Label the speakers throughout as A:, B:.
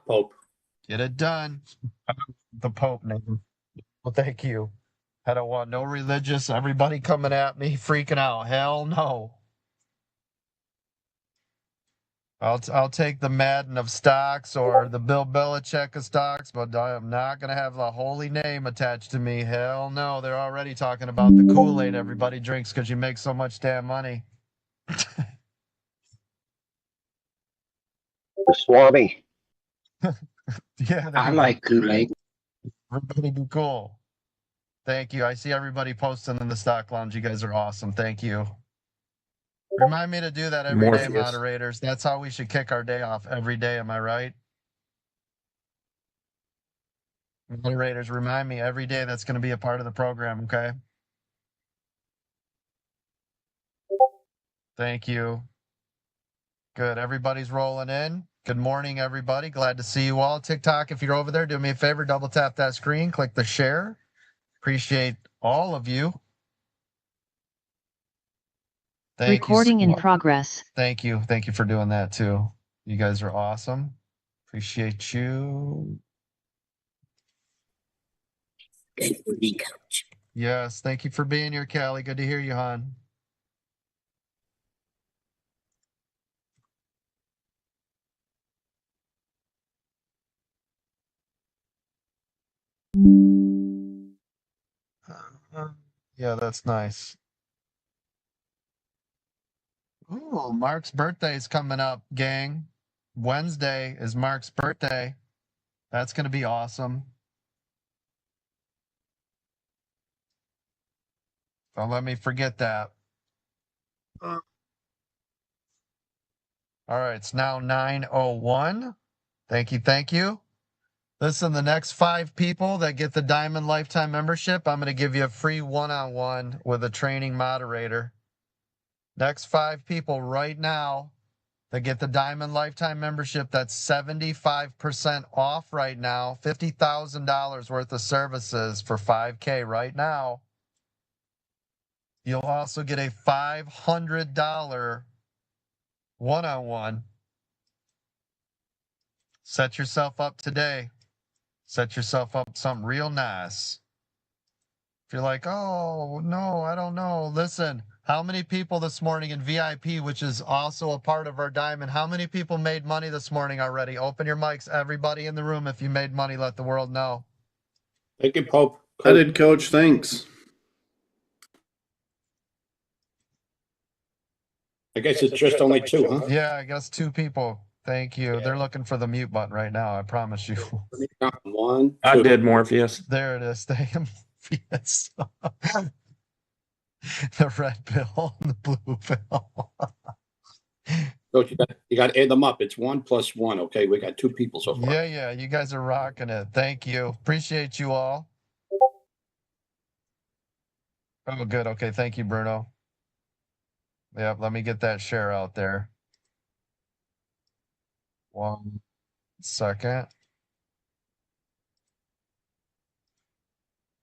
A: Pope.
B: Get it done. The Pope name. Well, thank you. I don't want no religious, everybody coming at me, freaking out. Hell no. I'll take the Madden of stocks or the Bill Belichick of stocks, but I am not going to have the holy name attached to me. Hell no. They're already talking about the Kool-Aid everybody drinks because you make so much damn money.
C: Swami.
B: Yeah,
C: I like Kool-Aid.
B: Everybody be cool. Thank you. I see everybody posting in the stock lounge. You guys are awesome. Thank you. Remind me to do that every day, moderators. That's how we should kick our day off every day. Am I right? Moderators, remind me every day that's going to be a part of the program, okay? Thank you. Good. Everybody's rolling in. Good morning, everybody. Glad to see you all. TikTok, if you're over there, do me a favor, double tap that screen, click the share. Appreciate all of you.
D: Recording in progress.
B: Thank you. Thank you for doing that too. You guys are awesome. Appreciate you. Yes, thank you for being here, Callie. Good to hear you, hon. Yeah, that's nice. Ooh, Mark's birthday is coming up, gang. Wednesday is Mark's birthday. That's going to be awesome. Don't let me forget that. All right, it's now 9:01. Thank you, thank you. Listen, the next 5 people that get the Diamond Lifetime membership, I'm going to give you a free one-on-one with a training moderator. Next 5 people right now that get the Diamond Lifetime membership, that's 75% off right now, $50,000 worth of services for $5K right now. You'll also get a $500 one-on-one. Set yourself up today. Set yourself up something real nice. If you're like, oh, no, I don't know. Listen, how many people this morning in VIP, which is also a part of our Diamond, how many people made money this morning already? Open your mics, everybody in the room. If you made money, let the world know.
A: Thank you, Pope.
E: I did, Coach. Thanks.
A: I guess it's just only 2, huh?
B: Yeah, I guess 2 people. Thank you. They're looking for the mute button right now. I promise you.
A: 1, 2.
F: I did, Morpheus.
B: There it is. Thank you, Morpheus. The red pill and the blue pill.
A: Coach, you got to add them up. It's 1 + 1. Okay, we got 2 people so far.
B: Yeah. You guys are rocking it. Thank you. Appreciate you all. Oh, good. Okay. Thank you, Bruno. Yep. Let me get that share out there. 1 second.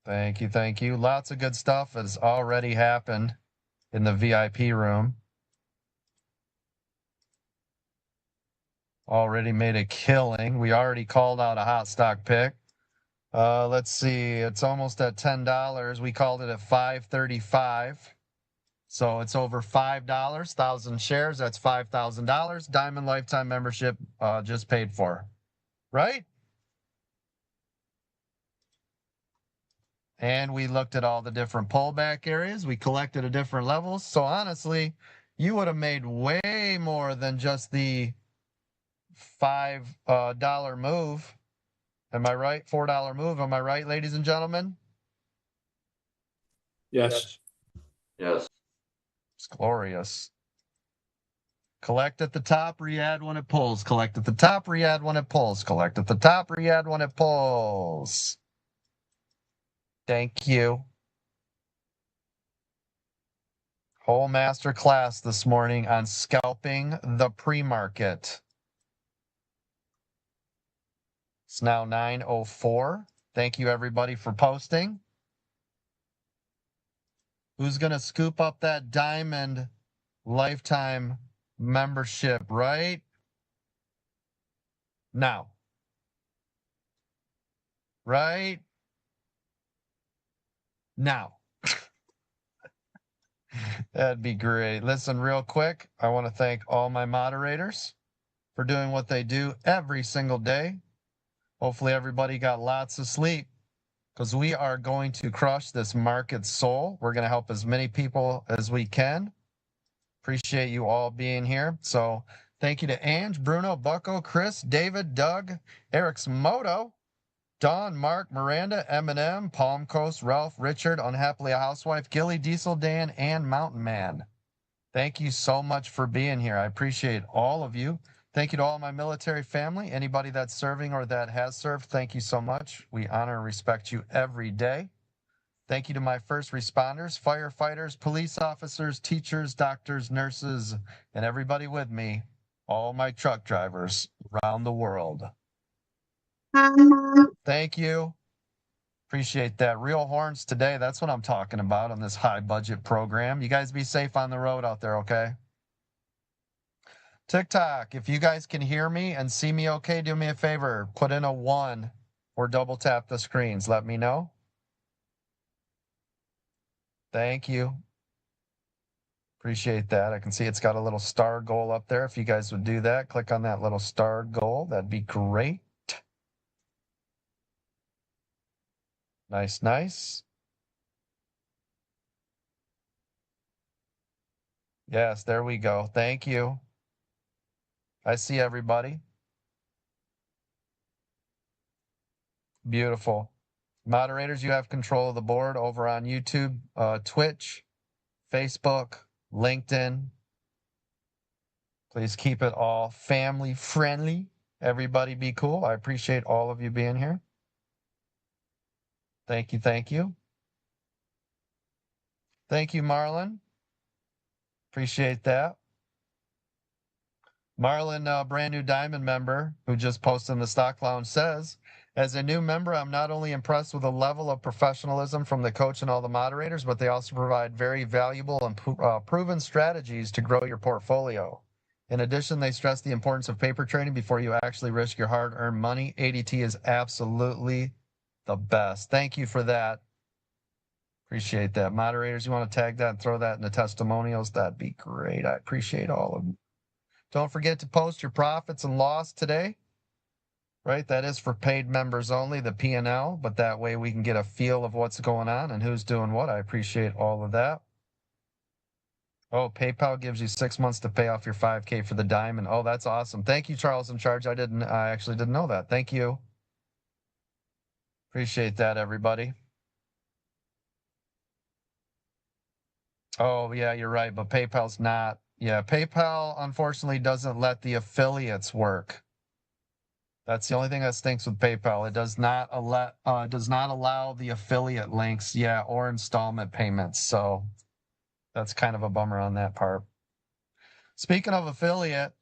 B: Thank you. Thank you. Lots of good stuff has already happened in the VIP room. Already made a killing. We already called out a hot stock pick. Let's see. It's almost at $10. We called it at $5.35. So it's over $5. 1,000 shares. That's $5,000. Diamond Lifetime membership just paid for. Right? And we looked at all the different pullback areas. We collected at different levels. So honestly, you would have made way more than just the $5 move. Am I right? $4 move. Am I right, ladies and gentlemen?
A: Yes.
F: Yes.
B: It's glorious. Collect at the top, re-add when it pulls. Collect at the top, re-add when it pulls. Collect at the top, re-add when it pulls. Thank you. Whole master class this morning on scalping the pre-market. It's now 9:04. Thank you, everybody, for posting. Who's going to scoop up that Diamond Lifetime membership right now? right now. That'd be great. Listen, real quick, I want to thank all my moderators for doing what they do every single day. Hopefully everybody got lots of sleep, because we are going to crush this market soul. We're going to help as many people as we can. Appreciate you all being here. So thank you to Ange, Bruno, Bucko, Chris, David, Doug, Eric's Moto, Dawn, Mark, Miranda, Eminem, Palm Coast, Ralph, Richard, Unhappily a Housewife, Gilly, Diesel, Dan, and Mountain Man. Thank you so much for being here. I appreciate all of you. Thank you to all my military family. Anybody that's serving or that has served, thank you so much. We honor and respect you every day. Thank you to my first responders, firefighters, police officers, teachers, doctors, nurses, and everybody with me, all my truck drivers around the world. Thank you. Appreciate that. Real horns today. That's what I'm talking about on this high budget program. You guys be safe on the road out there, okay? TikTok, if you guys can hear me and see me okay, do me a favor. Put in a 1 or double tap the screens. Let me know. Thank you. Appreciate that. I can see it's got a little star goal up there. If you guys would do that, click on that little star goal. That'd be great. Nice, nice. Yes, there we go. Thank you. I see everybody. Beautiful. Moderators, you have control of the board over on YouTube, Twitch, Facebook, LinkedIn. Please keep it all family friendly. Everybody be cool. I appreciate all of you being here. Thank you, thank you. Thank you, Marlon. Appreciate that. Marlon, brand new Diamond member who just posted in the Stock Lounge, says, as a new member, I'm not only impressed with the level of professionalism from the coach and all the moderators, but they also provide very valuable and proven strategies to grow your portfolio. In addition, they stress the importance of paper trading before you actually risk your hard-earned money. ADT is absolutely the best. Thank you for that. Appreciate that. Moderators, you want to tag that and throw that in the testimonials? That'd be great. I appreciate all of you. Don't forget to post your profits and loss today, right? That is for paid members only, the P&L, but that way we can get a feel of what's going on and who's doing what. I appreciate all of that. Oh, PayPal gives you 6 months to pay off your 5K for the diamond. Oh, that's awesome. Thank you, Charles in Charge. I actually didn't know that. Thank you. Appreciate that, everybody. Oh, yeah, you're right, but PayPal's not. Yeah, PayPal, unfortunately, doesn't let the affiliates work. That's the only thing that stinks with PayPal. It does not allow the affiliate links, yeah, or installment payments. So that's kind of a bummer on that part. Speaking of affiliate,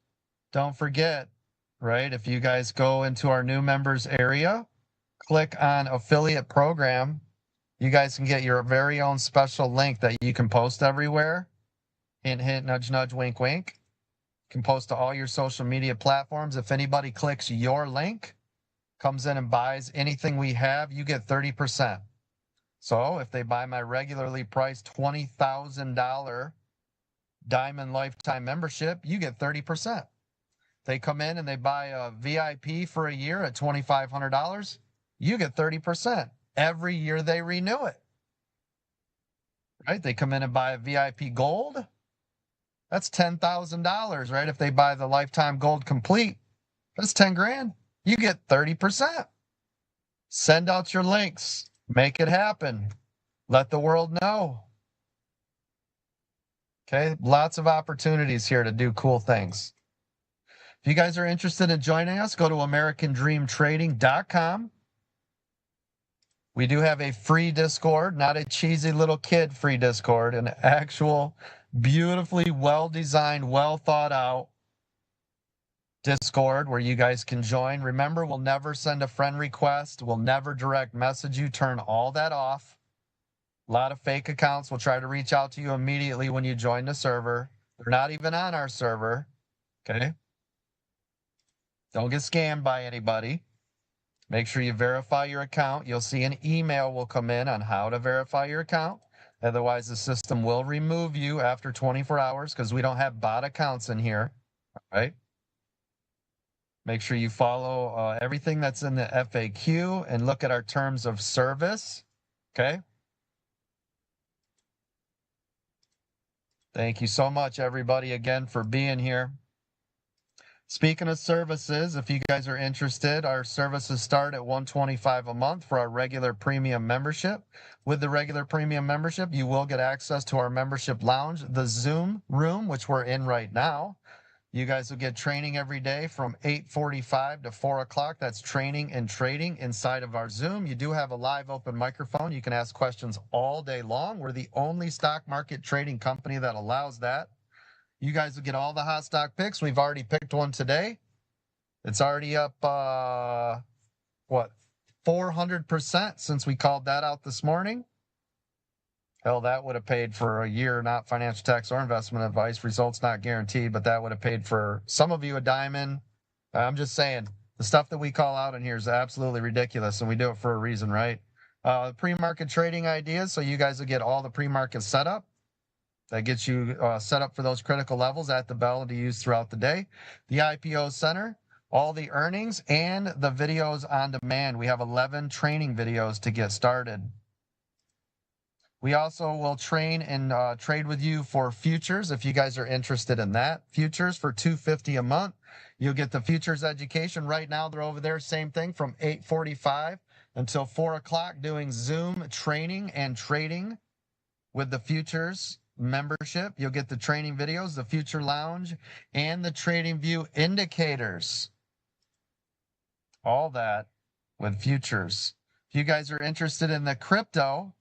B: don't forget, right, if you guys go into our new members area, click on affiliate program, you guys can get your very own special link that you can post everywhere. Hint, hint, nudge, nudge, wink, wink. You can post to all your social media platforms. If anybody clicks your link, comes in and buys anything we have, you get 30%. So if they buy my regularly priced $20,000 Diamond Lifetime membership, you get 30%. They come in and they buy a VIP for a year at $2,500, you get 30%. Every year they renew it. Right? They come in and buy a VIP Gold, that's $10,000, right? If they buy the Lifetime Gold Complete, that's 10 grand. You get 30%. Send out your links. Make it happen. Let the world know. Okay, lots of opportunities here to do cool things. If you guys are interested in joining us, go to AmericanDreamTrading.com. We do have a free Discord, not a cheesy little kid free Discord, an actual beautifully well-designed, well-thought-out Discord where you guys can join. Remember, we'll never send a friend request. We'll never direct message you. Turn all that off. A lot of fake accounts will try to reach out to you immediately when you join the server. They're not even on our server. Okay? Don't get scammed by anybody. Make sure you verify your account. You'll see an email will come in on how to verify your account. Otherwise, the system will remove you after 24 hours because we don't have bot accounts in here, right? Make sure you follow everything that's in the FAQ and look at our terms of service, okay? Thank you so much, everybody, again, for being here. Speaking of services, if you guys are interested, our services start at $125 a month for our regular premium membership. With the regular premium membership, you will get access to our membership lounge, the Zoom room, which we're in right now. You guys will get training every day from 8:45 to 4 o'clock. That's training and trading inside of our Zoom. You do have a live open microphone. You can ask questions all day long. We're the only stock market trading company that allows that. You guys will get all the hot stock picks. We've already picked one today. It's already up, 400% since we called that out this morning. Hell, that would have paid for a year, not financial tax or investment advice. Results not guaranteed, but that would have paid for some of you a diamond. I'm just saying, the stuff that we call out in here is absolutely ridiculous, and we do it for a reason, right? Pre-market trading ideas, so you guys will get all the pre-market setup. That gets you set up for those critical levels at the bell to use throughout the day. The IPO Center, all the earnings, and the videos on demand. We have 11 training videos to get started. We also will train and trade with you for futures if you guys are interested in that. Futures for $250 a month. You'll get the futures education. Right now, they're over there, same thing, from 8:45 until 4 o'clock doing Zoom training and trading with the futures membership. You'll get the training videos, the future lounge, and the trading view indicators. All that with futures. If you guys are interested in the crypto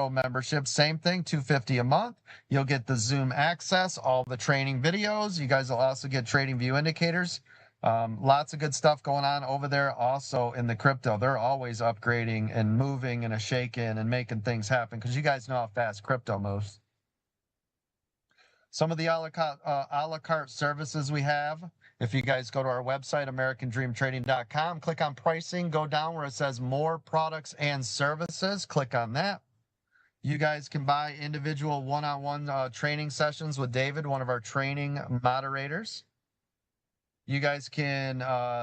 B: membership, same thing, $250 a month. You'll get the Zoom access, all the training videos. You guys will also get trading view indicators. Lots of good stuff going on over there also in the crypto. They're always upgrading and moving and shaking and making things happen because you guys know how fast crypto moves. Some of the a la carte services we have. If you guys go to our website, AmericanDreamTrading.com, click on pricing, go down where it says more products and services, click on that. You guys can buy individual one-on-one training sessions with David, one of our training moderators. You guys can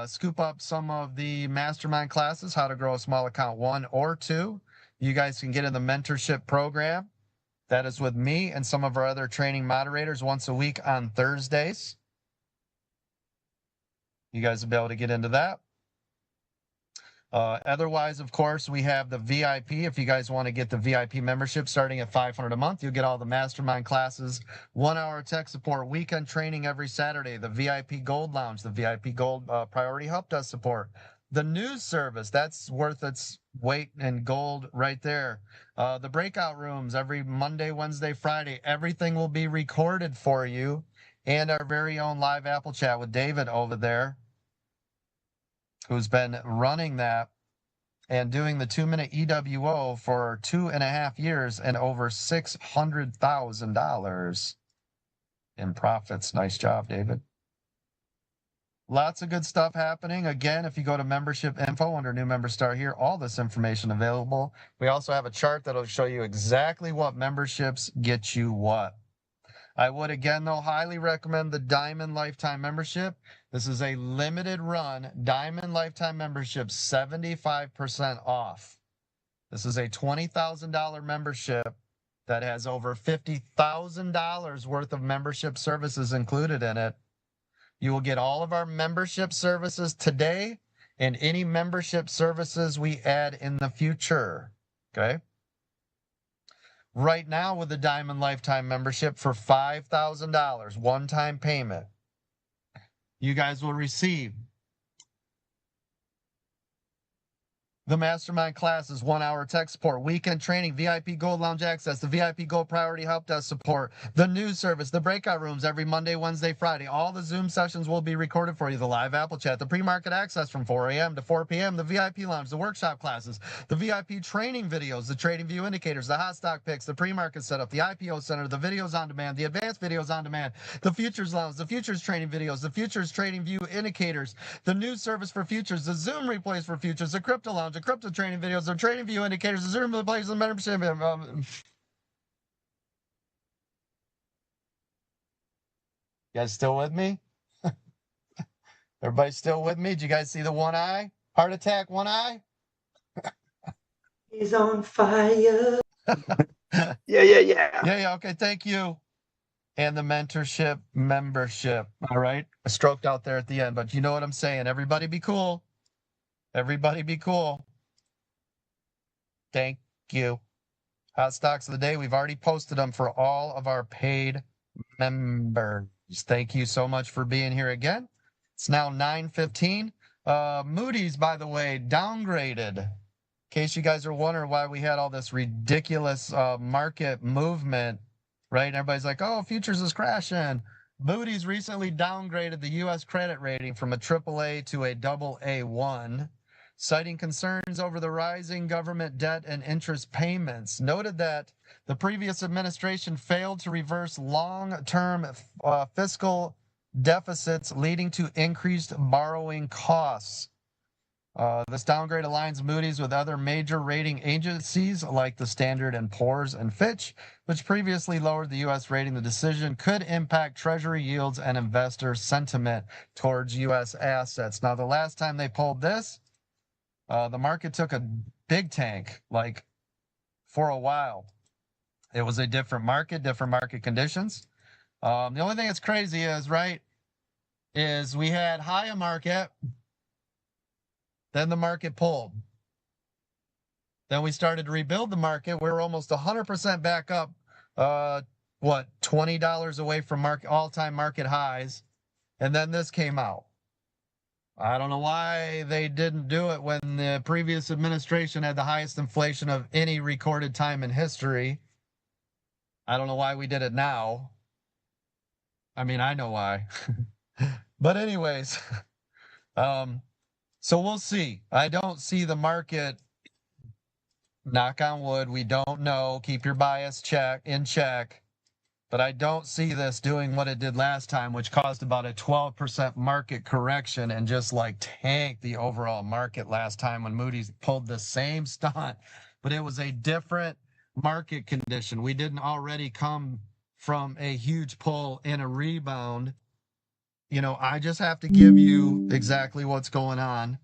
B: scoop up some of the mastermind classes, how to grow a small account 1 or 2. You guys can get in the mentorship program. That is with me and some of our other training moderators once a week on Thursdays. You guys will be able to get into that. Otherwise, of course, we have the VIP. If you guys want to get the VIP membership starting at $500 a month, you'll get all the mastermind classes, 1-hour tech support, weekend training every Saturday, the VIP Gold Lounge, the VIP Gold Priority Help Desk support, the news service, that's worth its weight in gold right there. The breakout rooms every Monday, Wednesday, Friday, everything will be recorded for you, and our very own live Apple chat with David over there, who's been running that and doing the 2-minute EWO for 2.5 years and over $600,000 in profits. Nice job, David. Lots of good stuff happening. Again, if you go to membership info under new member start here, all this information available. We also have a chart that'll show you exactly what memberships get you what. I would, again, though, highly recommend the Diamond Lifetime Membership. This is a limited run Diamond Lifetime Membership, 75% off. This is a $20,000 membership that has over $50,000 worth of membership services included in it. You will get all of our membership services today and any membership services we add in the future, okay? Right now with the Diamond Lifetime Membership for $5,000, one-time payment, you guys will receive The mastermind classes, 1 hour tech support, weekend training, VIP Gold Lounge access, the VIP Gold Priority Help Desk support, the news service, the breakout rooms every Monday, Wednesday, Friday. All the Zoom sessions will be recorded for you. The live Apple chat, the pre-market access from 4 a.m. to 4 p.m., the VIP lounge, the workshop classes, the VIP training videos, the trading view indicators, the hot stock picks, the pre-market setup, the IPO center, the videos on demand, the advanced videos on demand, the futures lounge, the futures training videos, the futures trading view indicators, the news service for futures, the Zoom replays for futures, the crypto lounge, the crypto training videos, the trading view indicators, the Zoom replays, the membership. You guys still with me? Everybody still with me? Did you guys see the one eye? Heart attack, one eye?
G: He's on fire.
B: Yeah, okay, thank you. And the mentorship membership. All right. I stroked out there at the end, but you know what I'm saying. Everybody be cool. Everybody be cool. Thank you. Hot stocks of the day. We've already posted them for all of our paid members. Thank you so much for being here again. It's now 9:15. Moody's, by the way, downgraded. In case you guys are wondering why we had all this ridiculous market movement, right? And everybody's like, oh, futures is crashing. Moody's recently downgraded the U.S. credit rating from a AAA to a AA1, citing concerns over the rising government debt and interest payments. Noted that the previous administration failed to reverse long-term fiscal deficits, leading to increased borrowing costs. This downgrade aligns Moody's with other major rating agencies like the Standard & Poor's and Fitch, which previously lowered the U.S. rating. The decision could impact Treasury yields and investor sentiment towards U.S. assets. Now, the last time they pulled this, the market took a big tank, like for a while. It was a different market conditions. The only thing that's crazy is, right, is we had higher market, then the market pulled. Then we started to rebuild the market. We were almost 100% back up, $20 away from all-time market highs. And then this came out. I don't know why they didn't do it when the previous administration had the highest inflation of any recorded time in history. I don't know why we did it now. I mean, I know why. But anyways, so we'll see. I don't see the market, knock on wood, we don't know. Keep your bias in check. But I don't see this doing what it did last time, which caused about a 12% market correction and just like tanked the overall market last time when Moody's pulled the same stunt. But it was a different market condition. We didn't already come from a huge pull and a rebound. You know, I just have to give you exactly what's going on.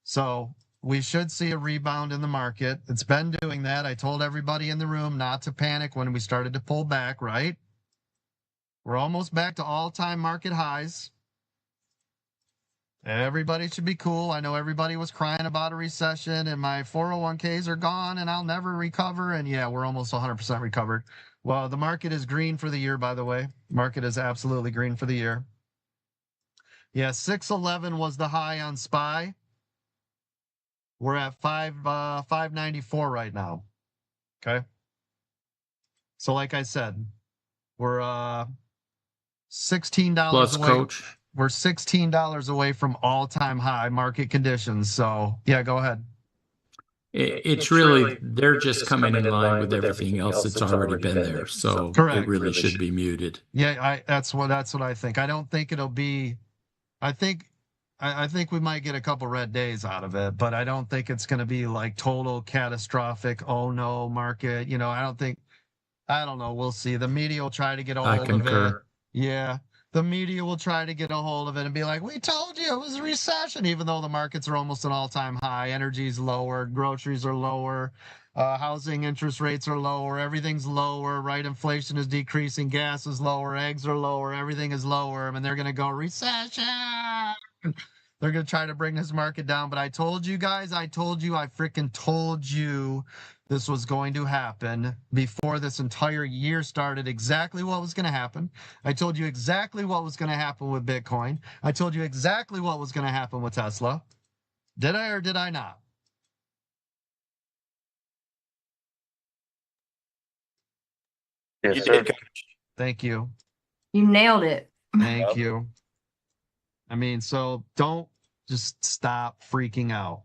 B: So we should see a rebound in the market. It's been doing that. I told everybody in the room not to panic when we started to pull back, right? We're almost back to all-time market highs. Everybody should be cool. I know everybody was crying about a recession and my 401ks are gone and I'll never recover. And yeah, we're almost 100% recovered. Well, the market is green for the year, by the way. Market is absolutely green for the year. Yeah, 611 was the high on SPY. We're at 594 right now. Okay. So like I said, we're $16
F: Plus,
B: away.
F: coach.
B: We're $16 away from all-time high market conditions. So yeah, go ahead.
F: It's really, they're just coming in line with everything else that's already been there. So
B: Correct.
F: It really should be muted.
B: Yeah, that's what I think. I don't think it'll be, I think we might get a couple red days out of it, but I don't think it's going to be like total catastrophic, oh no, market. You know, I don't know. We'll see. The media will try to get a hold of it. Yeah. The media will try to get a hold of it and be like, we told you it was a recession, even though the markets are almost an all-time high. Energy's lower, groceries are lower, housing interest rates are lower, everything's lower, right? Inflation is decreasing, gas is lower, eggs are lower, everything is lower. I mean, they're going to go recession. They're going to try to bring this market down. But I told you guys, I freaking told you this was going to happen before this entire year started, exactly what was going to happen. I told you exactly what was going to happen with Bitcoin. I told you exactly what was going to happen with Tesla. Did I or did I not?
C: Yes,
A: You
C: sir.
A: did, Coach.
B: Thank you.
G: You nailed it.
B: Thank you. I mean, so don't just stop freaking out.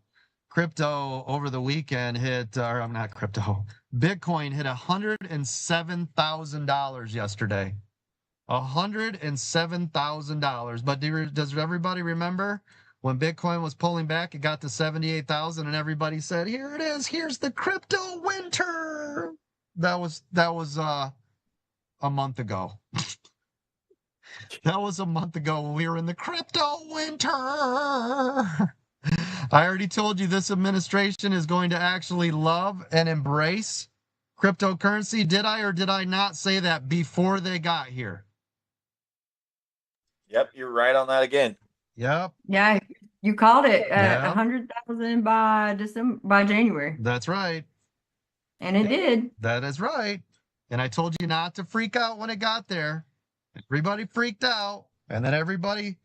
B: Crypto over the weekend hit, or I'm not crypto, Bitcoin hit $107,000 yesterday. $107,000. But does everybody remember when Bitcoin was pulling back, it got to 78,000 and everybody said, here it is, here's the crypto winter. That was a month ago. That was a month ago when we were in the crypto winter. I already told you this administration is going to actually love and embrace cryptocurrency. Did I or did I not say that before they got here?
H: Yep, you're right on that again.
B: Yep.
G: Yeah, you called it
B: Yeah.
G: 100,000 by January,
B: That's right.
G: and it did.
B: That is right. And I told you not to freak out when it got there. Everybody freaked out. And then everybody,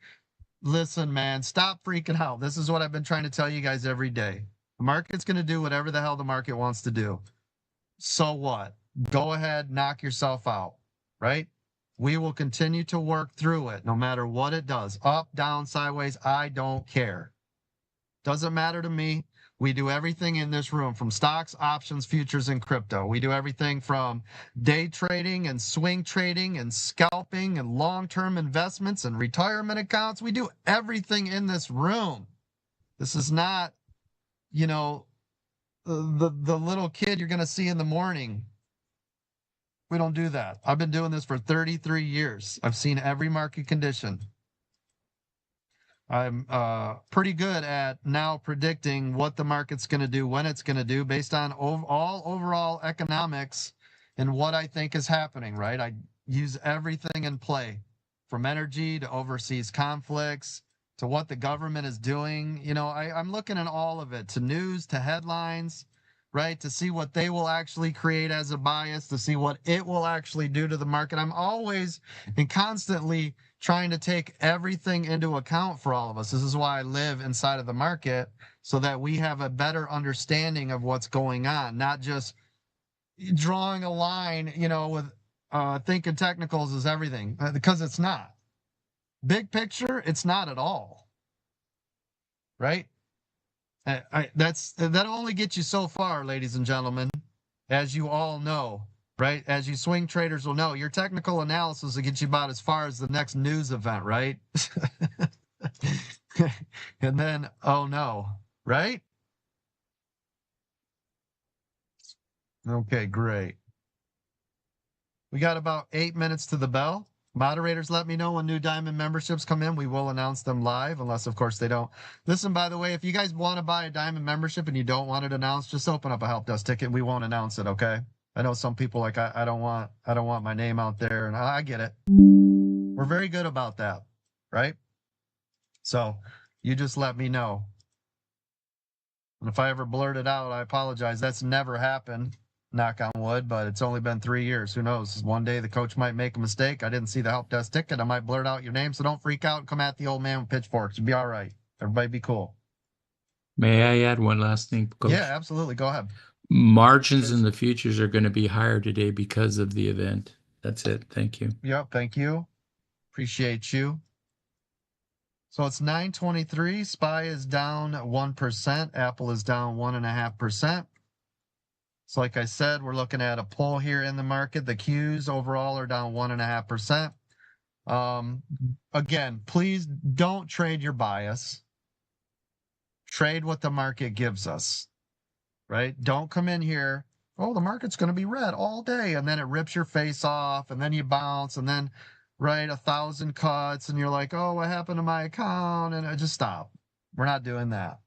B: listen, man, stop freaking out. This is what I've been trying to tell you guys every day. The market's going to do whatever the hell the market wants to do. So what? Go ahead, knock yourself out, right? We will continue to work through it no matter what it does. Up, down, sideways, I don't care. Doesn't matter to me. We do everything in this room from stocks, options, futures, and crypto. We do everything from day trading and swing trading and scalping and long-term investments and retirement accounts. We do everything in this room. This is not, you know, the little kid you're going to see in the morning. We don't do that. I've been doing this for 33 years. I've seen every market condition. I'm pretty good at now predicting what the market's going to do, when it's going to do, based on all overall economics and what I think is happening, right? I use everything in play, from energy to overseas conflicts to what the government is doing. You know, I'm looking at all of it, to news, to headlines, right? To see what they will actually create as a bias, to see what it will actually do to the market. I'm always and constantly trying to take everything into account for all of us. This is why I live inside of the market, so that we have a better understanding of what's going on, not just drawing a line, you know, with thinking technicals is everything, because it's not. Big picture, it's not at all. Right? That only gets you so far, ladies and gentlemen, as you all know. Right? As you swing traders will know, your technical analysis will get you about as far as the next news event, right? And then, oh no, right? Okay, great. We got about 8 minutes to the bell. Moderators, let me know when new diamond memberships come in. We will announce them live, unless, of course, they don't. Listen, by the way, if you guys want to buy a diamond membership and you don't want it announced, just open up a help desk ticket. We won't announce it, okay? I know some people like, I don't want my name out there, and I get it. We're very good about that, right? So you just let me know. And if I ever blurt it out, I apologize. That's never happened, knock on wood, but it's only been 3 years. Who knows? One day the coach might make a mistake. I didn't see the help desk ticket. I might blurt out your name, so don't freak out and come at the old man with pitchforks. It'll be all right. Everybody be cool.
F: May I add one last thing, Coach?
B: Yeah, absolutely. Go ahead.
F: Margins in the futures are going to be higher today because of the event. That's it. Thank you.
B: Yep, thank you. Appreciate you. So it's 9:23. SPY is down 1%. Apple is down 1.5%. So like I said, we're looking at a pull here in the market. The Qs overall are down 1.5%. Again, please don't trade your bias. Trade what the market gives us, right? Don't come in here, oh, the market's going to be red all day, and then it rips your face off, and then you bounce, and then, right, 1,000 cuts, and you're like, oh, what happened to my account? And I just stop. We're not doing that.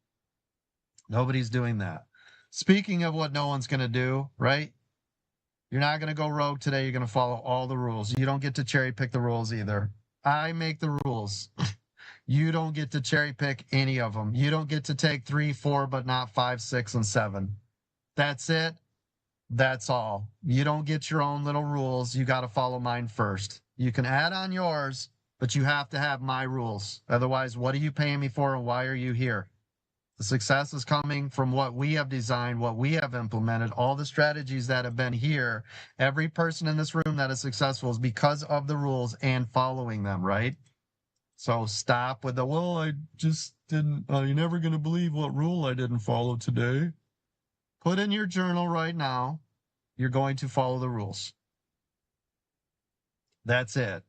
B: Nobody's doing that. Speaking of what no one's going to do, right? You're not going to go rogue today. You're going to follow all the rules. You don't get to cherry pick the rules either. I make the rules. You don't get to cherry pick any of them. You don't get to take 3, 4, but not 5, 6, and 7. That's it. That's all. You don't get your own little rules. You got to follow mine first. You can add on yours, but you have to have my rules. Otherwise, what are you paying me for and why are you here? The success is coming from what we have designed, what we have implemented, all the strategies that have been here. Every person in this room that is successful is because of the rules and following them, right? So stop with the, well, I just didn't, you're never going to believe what rule I didn't follow today. Put in your journal right now, you're going to follow the rules. That's it.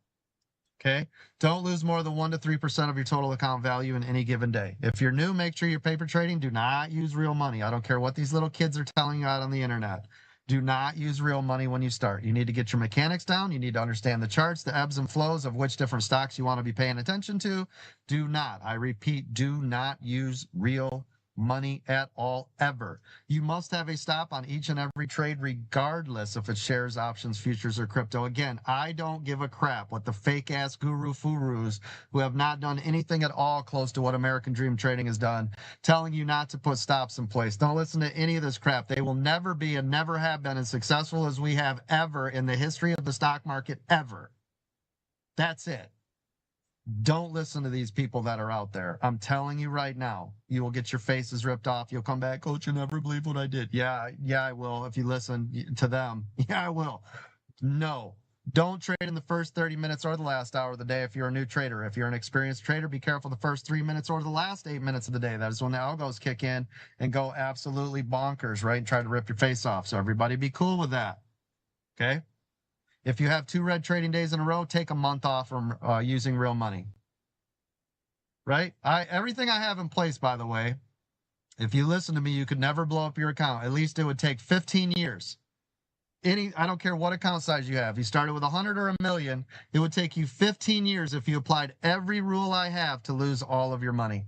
B: Okay. Don't lose more than 1 to 3% of your total account value in any given day. If you're new, make sure you're paper trading. Do not use real money. I don't care what these little kids are telling you out on the internet. Do not use real money when you start. You need to get your mechanics down. You need to understand the charts, the ebbs and flows of which different stocks you want to be paying attention to. Do not, I repeat, do not use real money at all, ever. You must have a stop on each and every trade, regardless if it's shares, options, futures, or crypto. Again, I don't give a crap what the fake ass guru furus who have not done anything at all close to what American Dream Trading has done, telling you not to put stops in place. Don't listen to any of this crap. They will never be and never have been as successful as we have ever in the history of the stock market, ever. That's it. Don't listen to these people that are out there. I'm telling you right now, you will get your faces ripped off. You'll come back, coach, you never believe what I did. Yeah, I will if you listen to them. Yeah, I will. No, don't trade in the first 30 minutes or the last hour of the day if you're a new trader. If you're an experienced trader, be careful the first 3 minutes or the last 8 minutes of the day. That is when the algos kick in and go absolutely bonkers, right? And try to rip your face off. So everybody be cool with that. Okay? If you have 2 red trading days in a row, take a month off from using real money. Right? Everything I have in place, by the way, if you listen to me, you could never blow up your account. At least it would take 15 years. I don't care what account size you have. You started with 100 or 1,000,000, it would take you 15 years if you applied every rule I have to lose all of your money.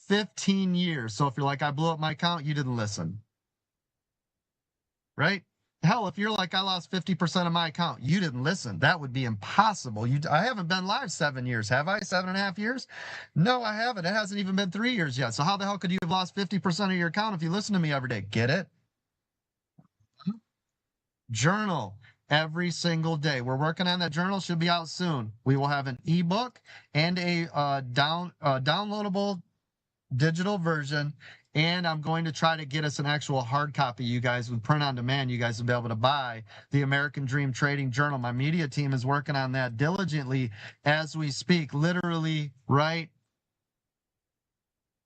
B: 15 years. So if you're like, I blew up my account, you didn't listen. Right? Hell, if you're like, I lost 50% of my account, you didn't listen. That would be impossible. I haven't been live 7 years, have I? 7.5 years? No, I haven't. It hasn't even been 3 years yet. So how the hell could you have lost 50% of your account if you listen to me every day? Get it? Journal every single day. We're working on that journal. Should be out soon. We will have an ebook and a downloadable digital version, and I'm going to try to get us an actual hard copy you guys with print on demand. You guys will be able to buy the American Dream Trading Journal. My media team is working on that diligently as we speak, literally right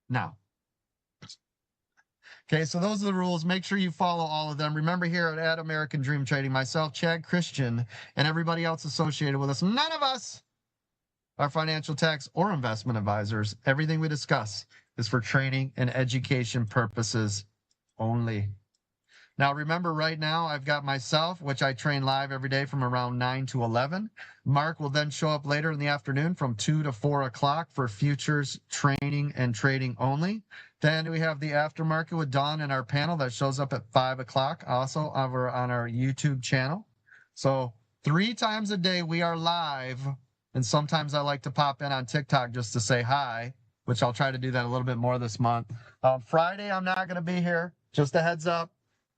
B: now. Okay, so those are the rules. Make sure you follow all of them. Remember, here at American Dream Trading, myself, Chad Christian, and everybody else associated with us, none of us are financial tax or investment advisors. Everything we discuss is for training and education purposes only. Now, remember, right now, I've got myself, which I train live every day from around 9 to 11. Mark will then show up later in the afternoon from 2 to 4 o'clock for futures training and trading only. Then we have the aftermarket with Dawn and our panel that shows up at 5 o'clock, also over on our YouTube channel. So 3 times a day we are live, and sometimes I like to pop in on TikTok just to say hi, which I'll try to do that a little bit more this month. Friday, I'm not going to be here. Just a heads up.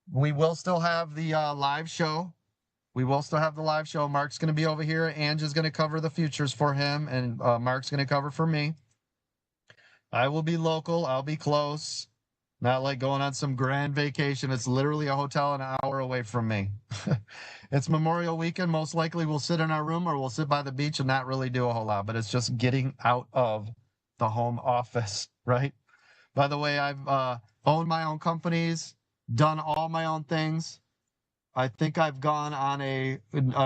B: We will still have the live show. We will still have the live show. Mark's going to be over here. Angie's going to cover the futures for him, and Mark's going to cover for me. I will be local. I'll be close. Not like going on some grand vacation. It's literally a hotel an hour away from me. It's Memorial Weekend. Most likely we'll sit in our room or we'll sit by the beach and not really do a whole lot, but it's just getting out of the home office, right? By the way, I've owned my own companies, done all my own things. I think I've gone on a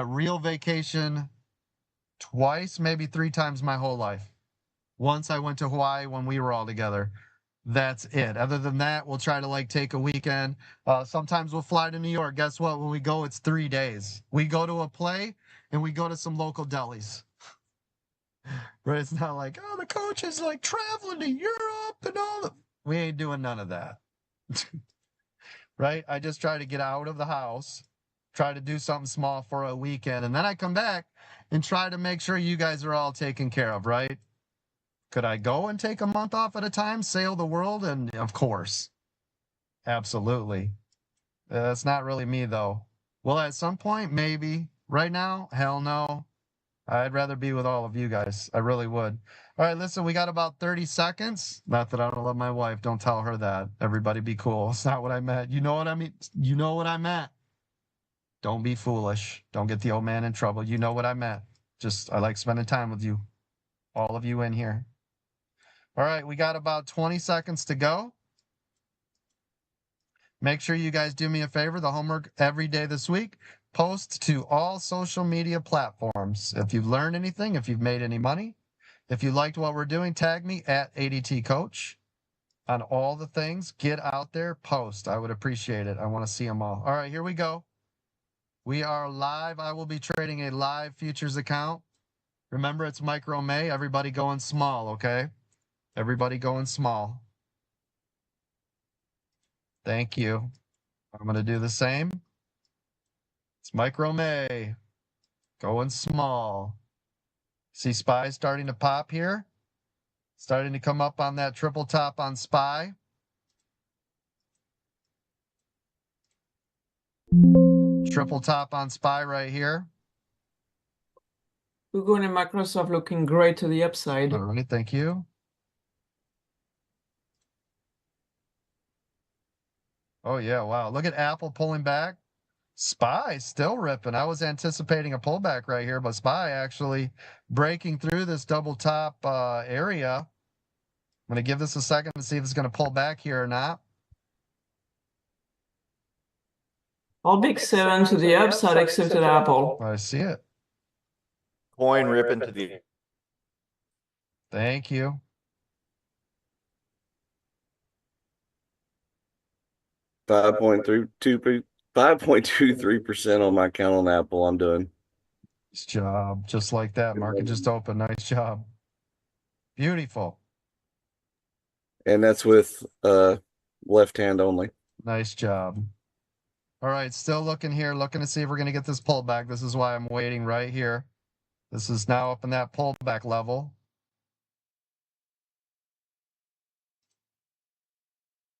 B: real vacation twice, maybe 3 times my whole life. Once I went to Hawaii when we were all together. That's it. Other than that, we'll try to like take a weekend. Sometimes we'll fly to New York. Guess what? When we go, it's 3 days. We go to a play and we go to some local delis. Right? It's not like, oh, the coach is like traveling to Europe and all that. We ain't doing none of that. Right? I just try to get out of the house, try to do something small for a weekend, and then I come back and try to make sure you guys are all taken care of, right? Could I go and take a month off at a time, sail the world? And of course, absolutely. That's not really me, though. Well, at some point, maybe. Right now, hell no. I'd rather be with all of you guys. I really would. All right, listen, we got about 30 seconds. Not that I don't love my wife. Don't tell her that. Everybody be cool. It's not what I meant. You know what I mean? You know what I meant. Don't be foolish. Don't get the old man in trouble. You know what I meant. Just, I like spending time with you. All of you in here. All right, we got about 20 seconds to go. Make sure you guys do me a favor. The homework every day this week. Post to all social media platforms. If you've learned anything, if you've made any money, if you liked what we're doing, tag me at ADT Coach on all the things. Get out there, post. I would appreciate it. I want to see them all. All right, here we go. We are live. I will be trading a live futures account. Remember, it's micro May. Everybody going small, okay? Everybody going small. Thank you. I'm going to do the same. It's micro May. Going small. See SPY starting to pop here. Starting to come up on that triple top on SPY. Triple top on SPY right here.
H: Google and Microsoft looking great to the upside.
B: All right, thank you. Oh, yeah, wow. Look at Apple pulling back. SPY still ripping. I was anticipating a pullback right here, but SPY actually breaking through this double top area. I'm going to give this a second to see if it's going to pull back here or not.
H: All big seven to the upside except at Apple.
B: I see it.
I: Coin ripping to the.
B: Thank you.
I: Five point 5.23% on my account on Apple. I'm doing.
B: Nice job. Just like that. Market just opened. Nice job. Beautiful.
I: And that's with left hand only.
B: Nice job. All right, still looking here, looking to see if we're going to get this pullback. This is why I'm waiting right here. This is now up in that pullback level.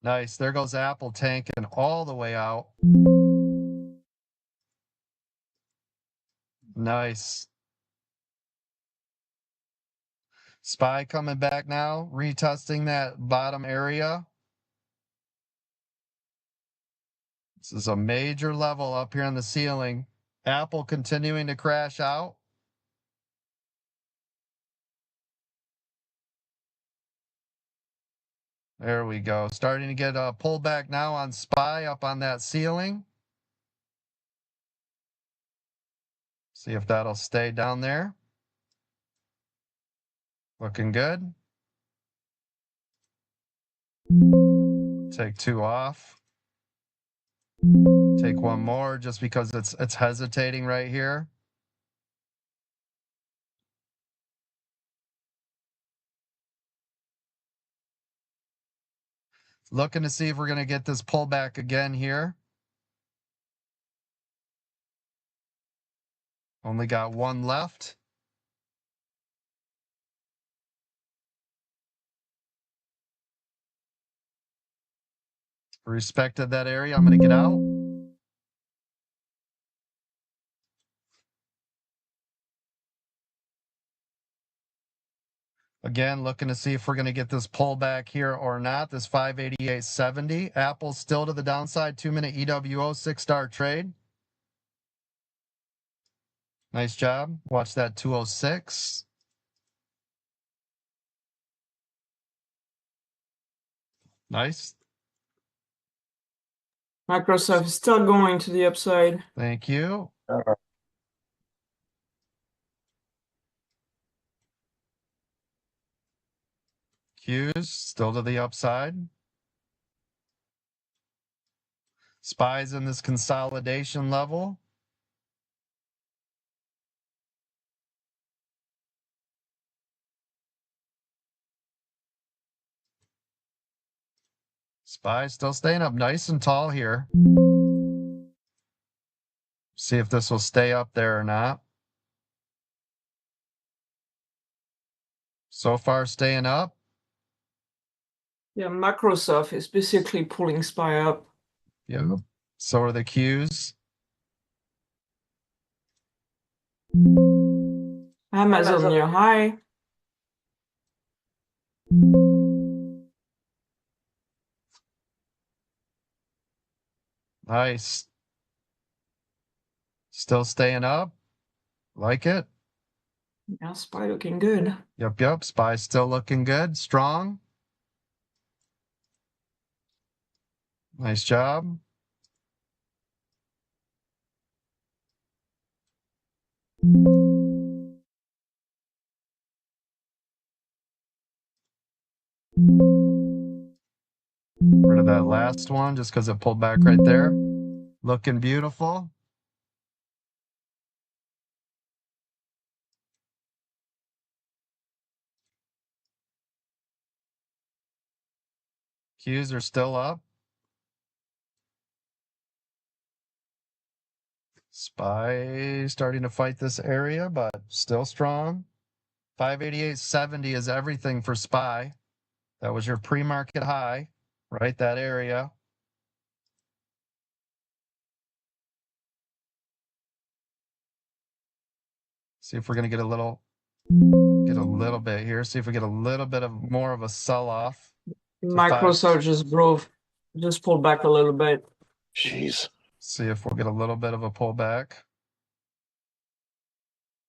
B: Nice. There goes Apple tanking all the way out. Nice. SPY coming back now, retesting that bottom area. This is a major level up here on the ceiling. Apple continuing to crash out. There we go. Starting to get a pullback now on SPY up on that ceiling. See if that'll stay down there. Looking good. Take two off. Take one more just because it's hesitating right here. Looking to see if we're going to get this pullback again here. Only got one left. Respected that area. I'm going to get out. Again, looking to see if we're going to get this pullback here or not. This 588.70. Apple's still to the downside. 2-minute EWO, 6-star trade. Nice job. Watch that 206. Nice.
H: Microsoft is still going to the upside.
B: Thank you. Q's still to the upside. SPY's in this consolidation level. SPY still staying up nice and tall here. See if this will stay up there or not. So far staying up.
H: Yeah, Microsoft is basically pulling SPY up.
B: Yeah. So are the Qs.
H: Amazon near high.
B: Nice. Still staying up. Like it.
H: Yeah, SPY looking good.
B: Yep. SPY still looking good. Strong. Nice job. Rid of that last one just because it pulled back right there. Looking beautiful. Qs are still up. SPY starting to fight this area, but still strong. 588.70 is everything for SPY. That was your pre-market high, right? That area. See if we're going to get a little bit here. See if we get a little bit of more of a sell-off.
H: Microsoft just pulled back a little bit.
C: Jeez.
B: See if we'll get a little bit of a pullback.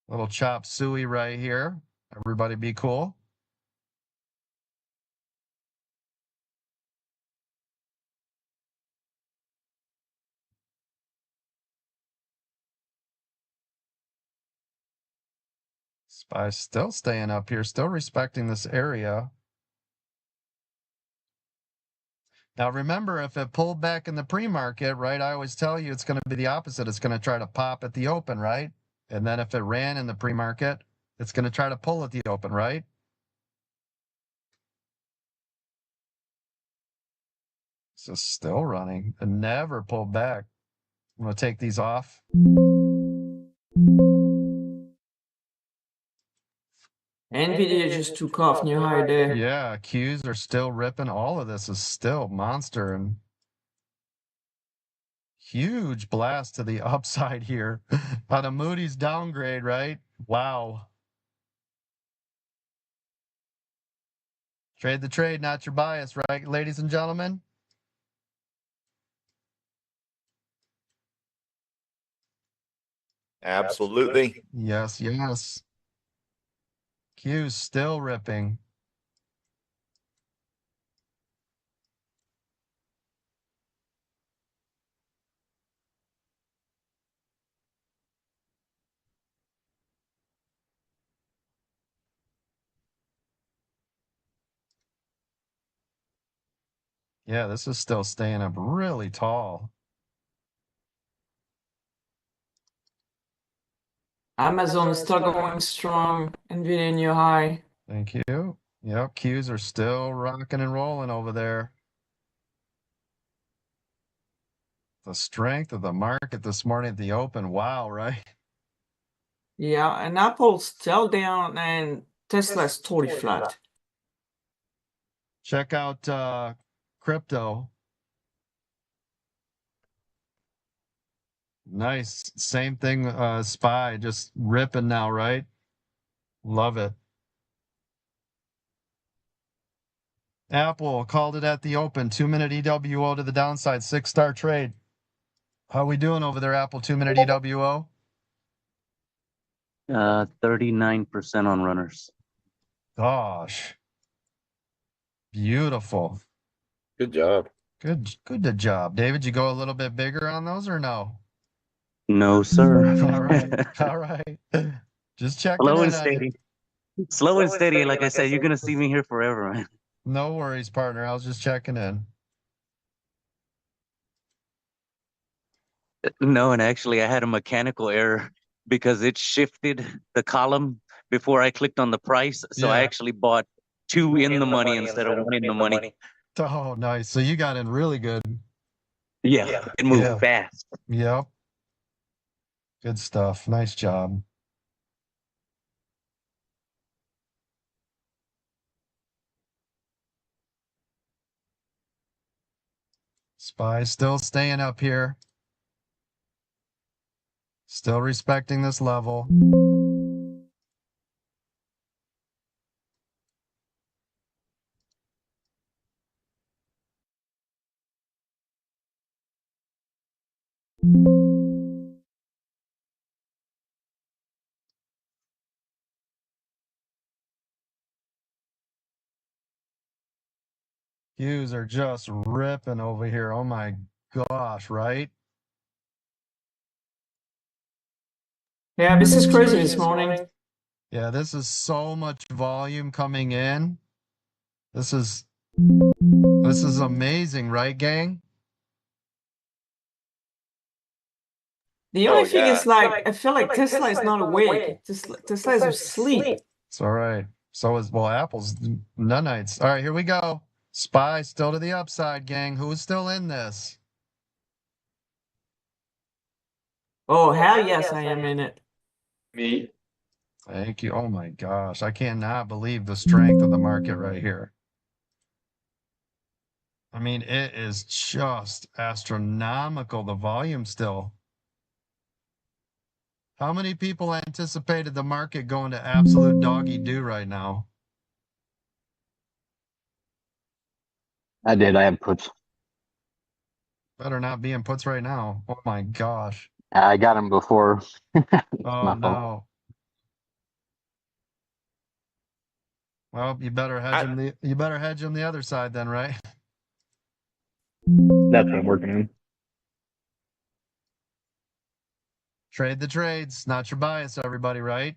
B: Little chop suey right here. Everybody be cool. SPY still staying up here, still respecting this area. Now remember, if it pulled back in the pre-market, right, I always tell you it's going to be the opposite. It's going to try to pop at the open, right? And then if it ran in the pre-market, it's going to try to pull at the open, right? So still running and never pulled back. I'm going to take these off.
H: NVIDIA just took off new high there.
B: Yeah, Qs are still ripping. All of this is still monster and huge blast to the upside here on a Moody's downgrade, right? Wow. Trade the trade, not your bias, right, ladies and gentlemen?
I: Absolutely.
B: Yes. Q's still ripping. Yeah, this is still staying up really tall.
H: Amazon is still going strong. NVIDIA new high.
B: Thank you. Yep, Qs are still rocking and rolling over there. The strength of the market this morning at the open. Wow, right?
H: Yeah, and Apple's still down and Tesla's totally flat.
B: Check out crypto. Nice. Same thing, SPY, just ripping now, right? Love it. Apple called it at the open. 2-minute EWO to the downside. 6-star trade. How we doing over there, Apple? 2-minute EWO?
J: 39% on runners.
B: Gosh. Beautiful.
I: Good job.
B: Good job. David, you go a little bit bigger on those or no?
J: No, sir.
B: All right. Just checking
J: Slow
B: in
J: and
B: on
J: steady.
B: you.
J: Slow and steady. Like I said, you're gonna see me here forever, man.
B: No worries, partner. I was just checking in.
J: No, and actually I had a mechanical error because it shifted the column before I clicked on the price. So I actually bought 2 in the money instead of 1 in the money.
B: Oh, nice. So you got in really good.
J: Yeah, it moved fast.
B: Yep. Good stuff. Nice job. SPY still staying up here. Still respecting this level. Cues are just ripping over here. Oh my gosh, right?
H: Yeah, this is crazy this morning.
B: Yeah, this is so much volume coming in. This is amazing, right, gang?
H: The only thing is like I feel like Tesla is not awake. Tesla is asleep.
B: It's all right. So is Apple's nunites. All right, here we go. SPY still to the upside, gang. Who's still in this?
H: Oh hell yes, I am in it.
I: Me.
B: Thank you. Oh my gosh. I cannot believe the strength of the market right here. I mean, it is just astronomical, the volume still. How many people anticipated the market going to absolute doggy do right now?
C: I did. I have puts.
B: Better not be in puts right now. Oh my gosh.
C: I got them before.
B: Oh
C: My fault.
B: no. Well, you better hedge him the other side then, right?
C: That's what I'm working on.
B: Trade the trades, not your bias, everybody, right?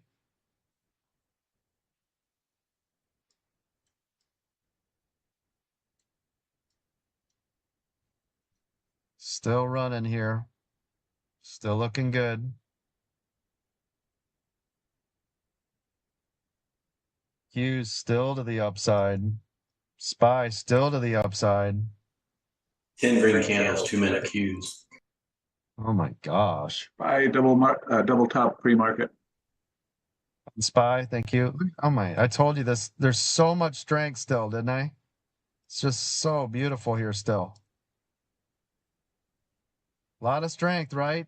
B: Still running here. Still looking good. Hughes still to the upside. SPY still to the upside.
K: 10 green candles, 2-minute cues.
B: Oh my gosh.
E: Buy double top pre-market.
B: SPY, thank you. Oh my, I told you this. There's so much strength still, didn't I? It's just so beautiful here still. A lot of strength, right?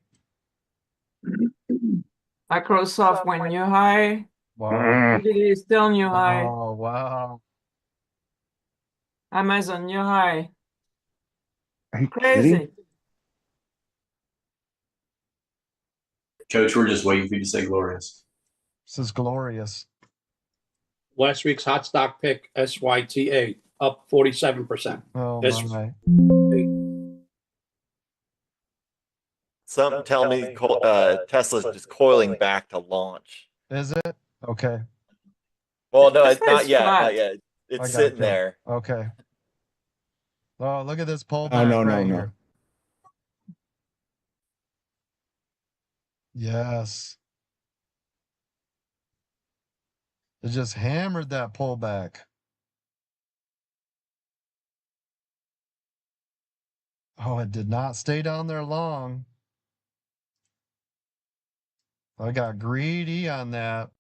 H: Microsoft went new high.
B: Wow.
H: It is still new high.
B: Oh, wow.
H: Amazon new high.
C: Are you
H: Crazy.
C: kidding?
K: Coach, we're just waiting for you to say glorious.
B: This is glorious.
A: Last week's hot stock pick, SYTA, up 47%.
B: Oh
A: This-
B: my.
I: Something tell me Tesla's just coiling back to launch.
B: Is it? Okay.
I: Well, no, it's
H: Tesla
I: not
H: is
I: yet.
H: flat.
I: Not yet.
B: I
I: It's
B: got
I: sitting
B: you.
I: there.
B: Okay. Oh, look at this pullback
E: no,
B: right
E: no.
B: here. Yes. It just hammered that pullback. Oh, it did not stay down there long. I got greedy on that.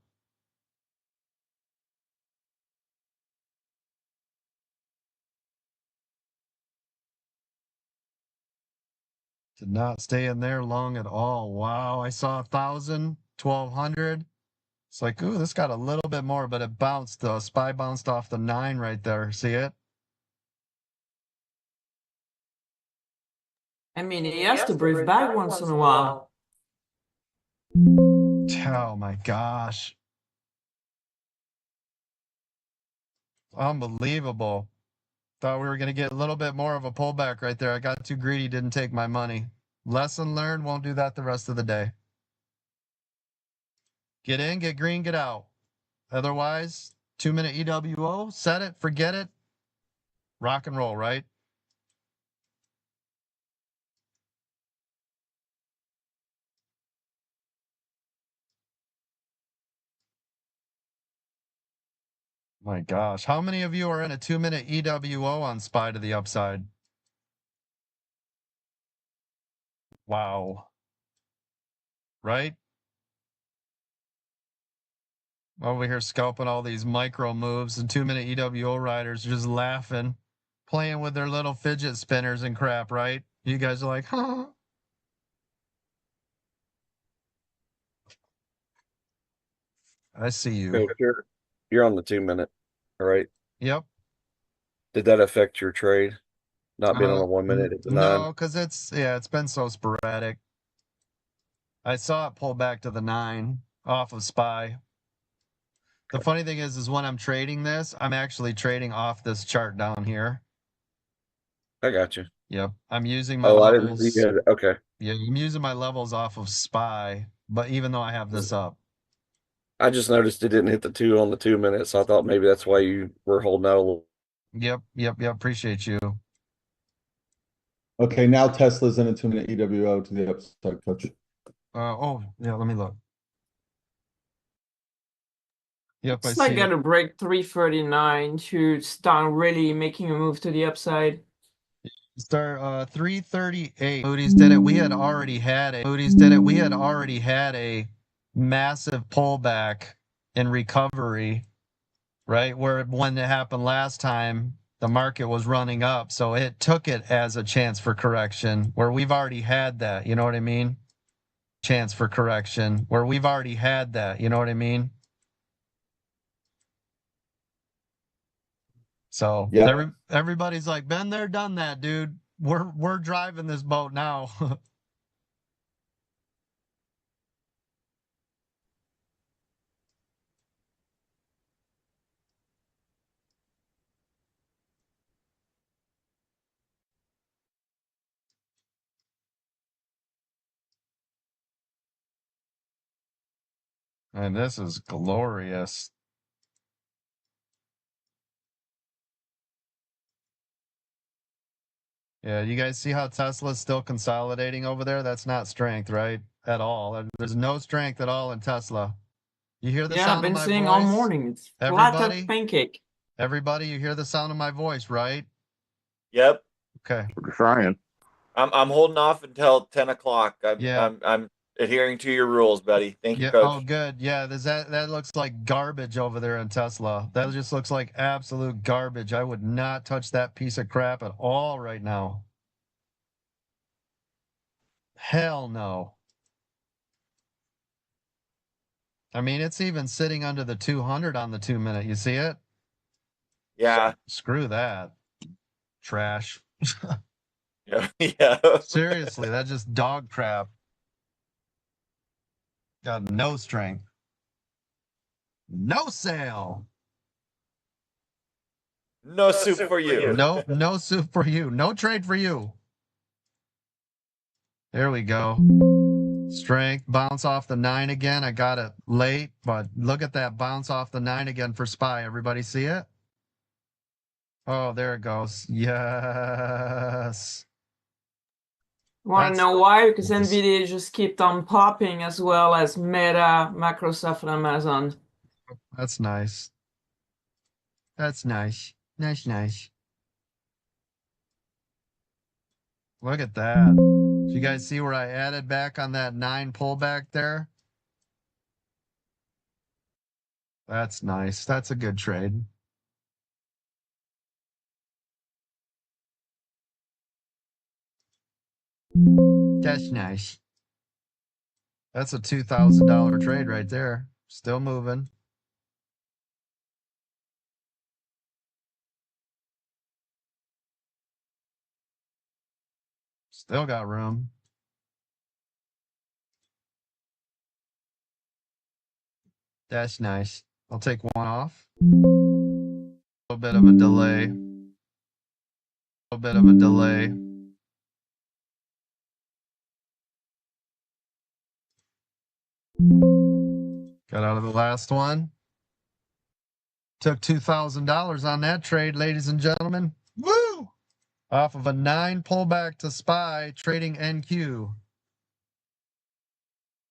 B: Did not stay in there long at all. Wow, I saw 1,000, 1,200. It's like, ooh, this got a little bit more, but it bounced. The SPY bounced off the 9 right there. See it?
H: I mean, he has to breathe back once in a while.
B: Oh my gosh. Unbelievable. Thought we were going to get a little bit more of a pullback right there. I got too greedy, didn't take my money. Lesson learned, won't do that the rest of the day. Get in, get green, get out. Otherwise, 2-minute EWO, set it, forget it. Rock and roll, right? My gosh, how many of you are in a 2-minute EWO on SPY to the upside? Wow. Right? Over here scalping all these micro moves and 2-minute EWO riders just laughing, playing with their little fidget spinners and crap, right? You guys are like, huh? I see you.
I: Coach, you're on the 2-minute. All right.
B: Yep.
I: Did that affect your trade? Not being on a 1-minute at the 9?
B: No, because it's been so sporadic. I saw it pull back to the 9 off of SPY. The funny thing is when I'm trading this, I'm actually trading off this chart down here.
L: I got you.
B: Yep. I'm using my
L: I
B: levels.
L: didn't see it. Okay.
B: Yeah, I'm using my levels off of SPY, but even though I have this up.
L: I just noticed it didn't hit the 2 on the 2 minutes. So I thought maybe that's why you were holding out a little.
B: Yep. Appreciate you.
M: Okay, now Tesla's in a 2-minute EWO to the upside, coach.
B: Yeah, let me look. Yep,
H: It's like got to break 339 to start really making a move to the upside.
B: Start 338. Moody's did it. We had already had a massive pullback in recovery, right? Where when it happened last time, the market was running up, so it took it as a chance for correction. Where we've already had that, you know what I mean? Chance for correction. Where we've already had that, you know what I mean? So
M: Yeah.
B: everybody's like, been there, done that, dude. We're driving this boat now. And this is glorious. Yeah, you guys see how Tesla's still consolidating over there? That's not strength, right? At all. There's no strength at all in Tesla. You hear the sound of my voice?
H: I've been saying all morning. It's flat as pancake.
B: Everybody, you hear the sound of my voice, right?
I: Yep.
B: Okay.
C: We're trying.
I: I'm holding off until 10 o'clock. I'm adhering to your rules, buddy. Thank you, Coach.
B: Oh, good. Yeah, that looks like garbage over there in Tesla. That just looks like absolute garbage. I would not touch that piece of crap at all right now. Hell no. I mean, it's even sitting under the 200 on the 2-minute. You see it?
I: Yeah.
B: Screw that. Trash.
I: Yeah.
B: Seriously, that's just dog crap. Got no strength. No sale.
I: No soup for you.
B: No soup for you. No trade for you. There we go. Strength, bounce off the 9 again. I got it late, but look at that bounce off the 9 again for SPY. Everybody see it? Oh, there it goes. Yes.
H: Want to know why? Because NVIDIA just kept on popping as well as Meta, Microsoft, and Amazon.
B: That's nice. That's nice. Nice. Look at that. Did you guys see where I added back on that 9 pullback there? That's nice. That's a good trade. That's nice. That's a $2,000 trade right there. Still moving. Still got room. That's nice. I'll take one off. A little bit of a delay. Got out of the last one. Took $2,000 on that trade, ladies and gentlemen. Woo! Off of a 9 pullback to SPY, trading NQ.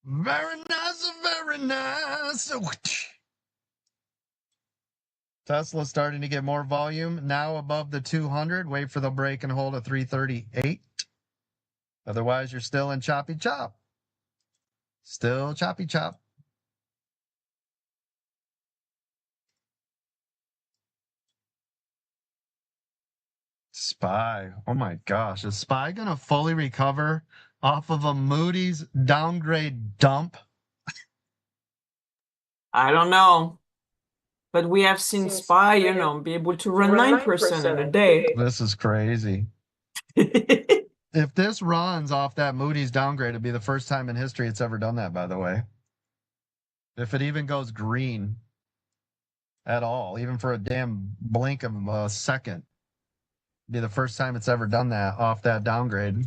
B: Very nice, very nice. Tesla starting to get more volume, now above the 200. Wait for the break and hold at 338. Otherwise, you're still in choppy chop. Still choppy chop. SPY. Oh my gosh. Is SPY going to fully recover off of a Moody's downgrade dump?
H: I don't know. But we have seen SPY, be able to run 9% in a day.
B: This is crazy. If this runs off that Moody's downgrade, it'd be the first time in history it's ever done that, by the way. If it even goes green at all, even for a damn blink of a second, it'd be the first time it's ever done that off that downgrade.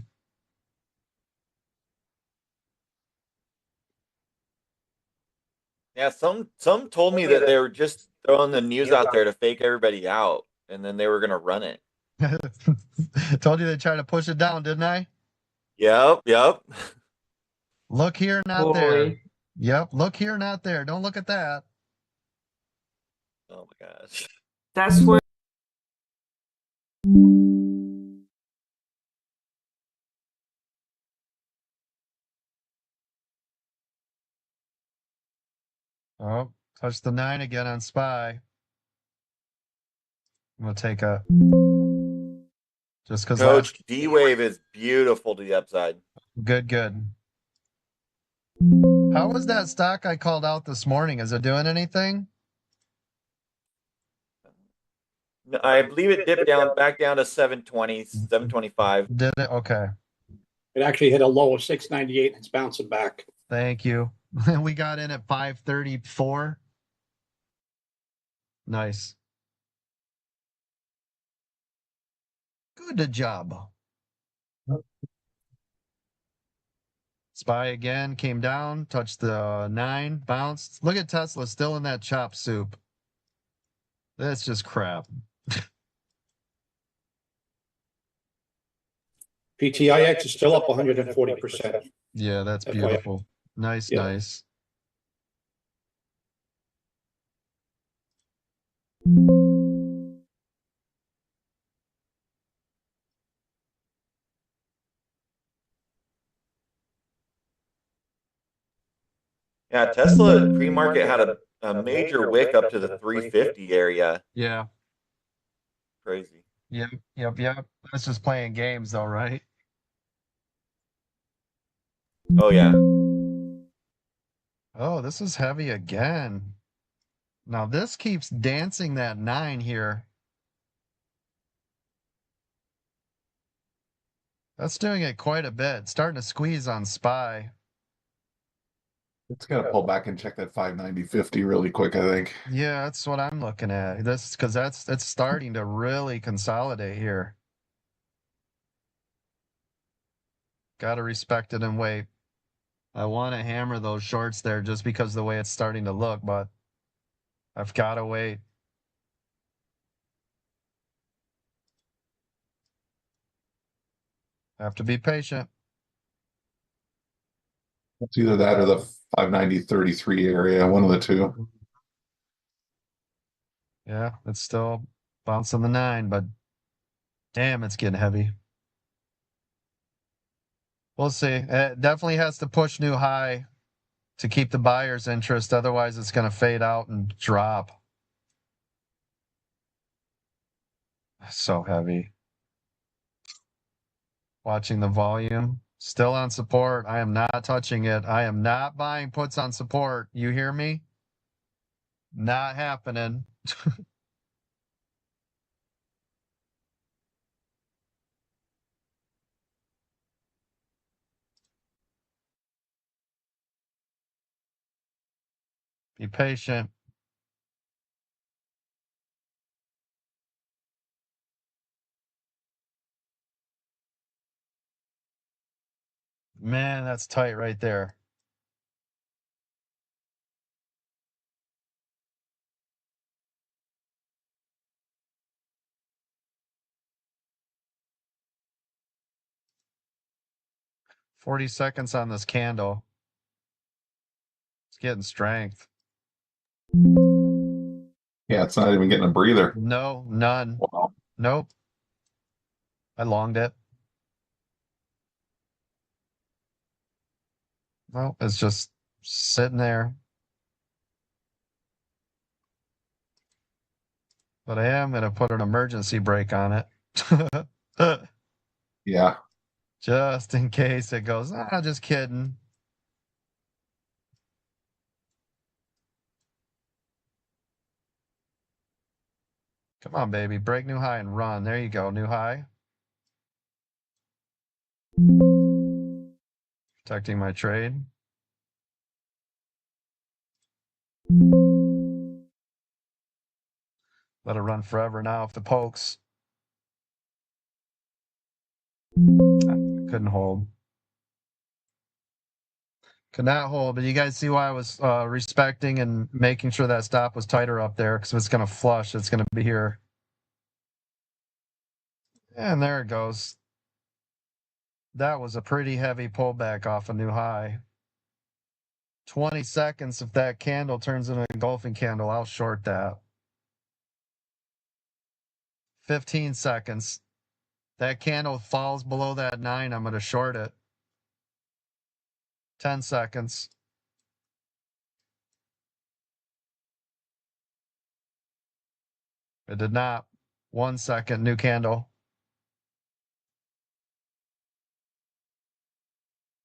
I: Yeah, some told me that they were just throwing the news out there to fake everybody out, and then they were gonna run it.
B: Told you they tried to push it down, didn't I?
I: Yep.
B: Look here, not there. Yep, look here, not there. Don't look at that.
I: Oh my gosh.
H: That's where.
B: Oh, touch the 9 again on SPY. I'm gonna take a just because
I: Coach, D-Wave is beautiful to the upside.
B: Good. How was that stock I called out this morning? Is it doing anything?
I: I believe it dipped back down to 720, 725.
B: Did it? Okay.
A: It actually hit a low of 698 and it's bouncing back.
B: Thank you. We got in at 534. Nice. Good job. SPY again came down, touched the 9, bounced. Look at Tesla still in that chop soup. That's just crap.
A: PTIX is still up 140%.
B: Yeah, that's beautiful. Nice.
I: Yeah, Tesla pre-market had a major wick up to the 350 area.
B: Yeah.
I: Crazy.
B: Yep. That's just playing games though, right?
I: Oh yeah.
B: Oh, this is heavy again. Now this keeps dancing that 9 here. That's doing it quite a bit. Starting to squeeze on SPY.
M: It's got to pull back and check that 590.50 really quick, I think.
B: Yeah, that's what I'm looking at. This because it's starting to really consolidate here. Got to respect it and wait. I want to hammer those shorts there just because of the way it's starting to look, but I've got to wait. Have to be patient.
M: It's either that or the 590.33 area, one of the two.
B: Yeah, it's still bouncing the 9, but damn, it's getting heavy. We'll see. It definitely has to push new high to keep the buyer's interest. Otherwise, it's going to fade out and drop. So heavy. Watching the volume. Still on support. I am not touching it. I am not buying puts on support. You hear me? Not happening. Be patient. Man, that's tight right there. $40 on this candle. It's getting strength.
M: Yeah, it's not even getting a breather.
B: No, none.
M: Wow.
B: Nope. I longed it. Well, it's just sitting there. But I am going to put an emergency brake on it.
M: Yeah.
B: Just in case it goes, just kidding. Come on, baby. Break new high and run. There you go. New high. Protecting my trade. Let it run forever now if the pokes. Couldn't hold. Could not hold, but you guys see why I was respecting and making sure that stop was tighter up there, because if it's going to flush, it's going to be here. And there it goes. That was a pretty heavy pullback off a new high. 20 seconds, if that candle turns into a engulfing candle, I'll short that. 15 seconds. That candle falls below that 9, I'm going to short it. 10 seconds. It did not. 1 second, new candle.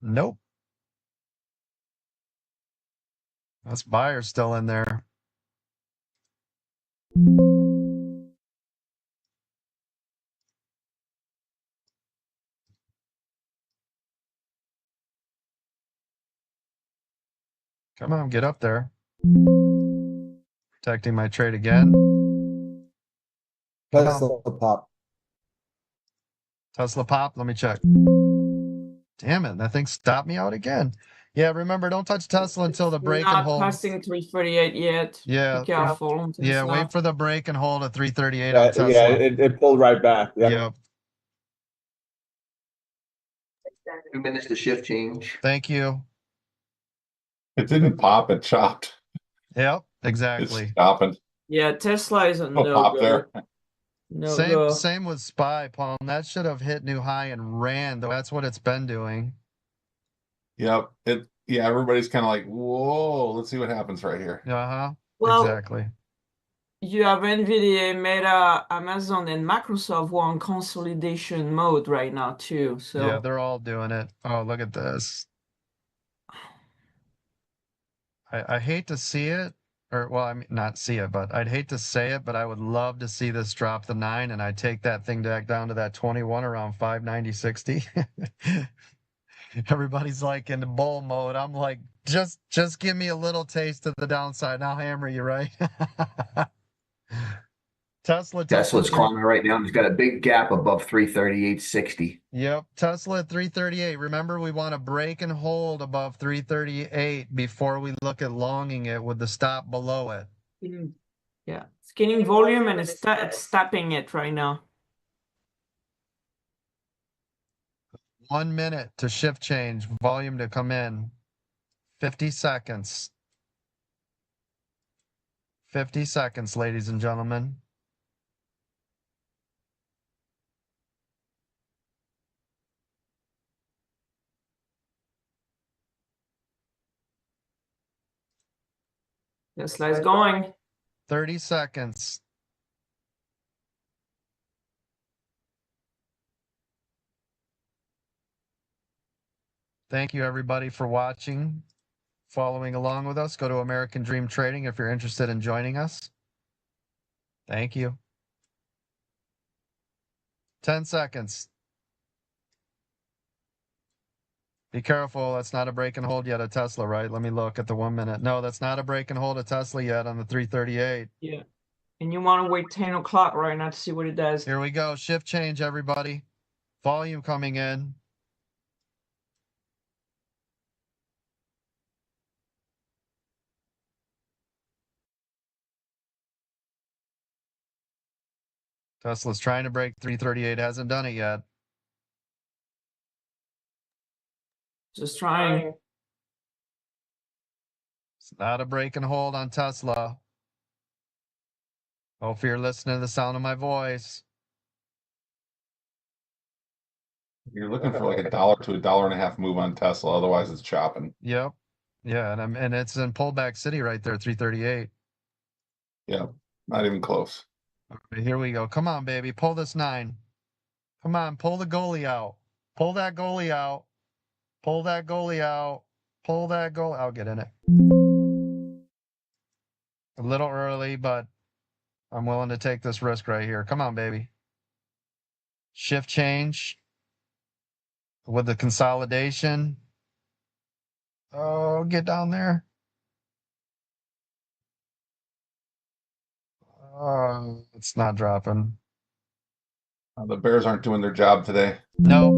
B: Nope. That's buyer still in there. Come on, get up there. Protecting my trade again.
N: Tesla pop.
B: Tesla pop. Let me check. Damn it, that thing stopped me out again. Yeah, remember, don't touch Tesla until the break and
H: Not
B: hold.
H: passing 338 yet.
B: Yeah.
H: Be careful on Tesla.
B: Yeah, wait for the break and hold at 338
N: Yeah,
B: on Tesla.
N: yeah, it pulled right back. Yeah.
B: Yep.
O: 2 minutes to shift change.
B: Thank you.
M: It didn't pop, it chopped.
B: Yep,
M: It's
B: exactly.
M: stopping.
H: Yeah, Tesla is a
M: No pop there.
H: No
B: Same with SPY, Palm. That should have hit new high and ran, though. That's what it's been doing.
M: Yep. Yeah, everybody's kind of like, whoa, let's see what happens right here.
B: Uh-huh.
H: Well,
B: exactly.
H: You have NVIDIA, Meta, Amazon, and Microsoft who are on consolidation mode right now too. So
B: Yeah, they're all doing it. Oh, look at this. I hate to see it, or well, I mean not see it, but I'd hate to say it, but I would love to see this drop the 9 and I'd take that thing back down to that 21 around 590.60. Everybody's like in the bull mode. I'm like, just give me a little taste of the downside and I'll hammer you, right?
O: Tesla's climbing right now. It's got a big gap above 338.60.
B: Yep, Tesla at 338. Remember, we want to break and hold above 338 before we look at longing it with the stop below it.
H: yeah, it's gaining volume and it's stopping it right now.
B: 1 minute to shift change, volume to come in. 50 seconds. 50 seconds, ladies and gentlemen.
H: Tesla's going.
B: 30 seconds. Thank you, everybody, for watching, following along with us. Go to American Dream Trading if you're interested in joining us. Thank you. 10 seconds. Be careful. That's not a break and hold yet at Tesla, right? Let me look at the 1 minute. No, that's not a break and hold at Tesla yet on the 338.
H: Yeah. And you want to wait 10 o'clock right now to see what it does.
B: Here we go. Shift change, everybody. Volume coming in. Tesla's trying to break 338, hasn't done it yet.
H: Just trying.
B: It's not a break and hold on Tesla. Hope you're listening to the sound of my voice.
M: You're looking for like $1 to $1.50 move on Tesla, otherwise it's chopping.
B: Yep. Yeah, and it's in pullback city right there, 338.
M: Yeah, not even close.
B: Okay, here we go. Come on, baby. Pull this 9. Come on, pull the goalie out. Pull that goalie out. Pull that goalie out. Pull that goal. I'll get in it. A little early, but I'm willing to take this risk right here. Come on, baby. Shift change. with the consolidation. Oh, get down there. Oh, it's not dropping.
M: The Bears aren't doing their job today.
B: No.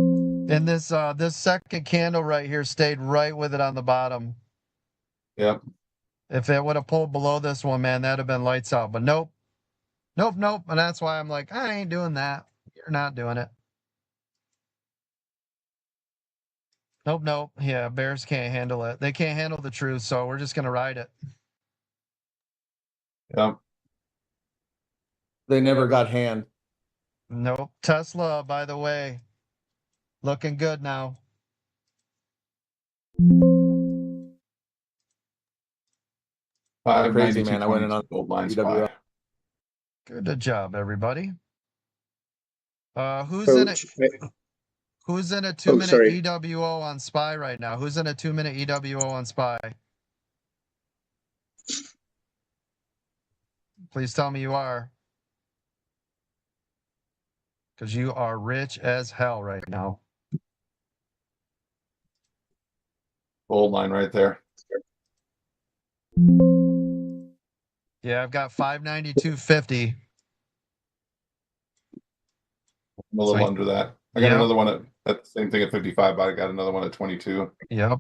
B: And this second candle right here stayed right with it on the bottom.
M: Yep.
B: If it would have pulled below this one, man, that'd have been lights out. But nope. Nope. And that's why I'm like, I ain't doing that. You're not doing it. Nope. Yeah, Bears can't handle it. They can't handle the truth, so we're just gonna ride it.
M: Yep.
L: They never got hand.
B: Nope. Tesla, by the way, looking good now.
L: Crazy, man. I went in on
M: gold line
L: UWL.
M: spy.
B: Good job, everybody. Who's
A: Coach,
B: in a 2-minute
A: sorry.
B: EWO on spy right now? Who's in a 2-minute EWO on spy? Please tell me you are. Because you are rich as hell right now.
M: Gold line right there.
B: Yeah, I've got 592.50.
M: I'm a little under that. I got another one at the same thing at 55, but I got another one at 22.
B: Yep.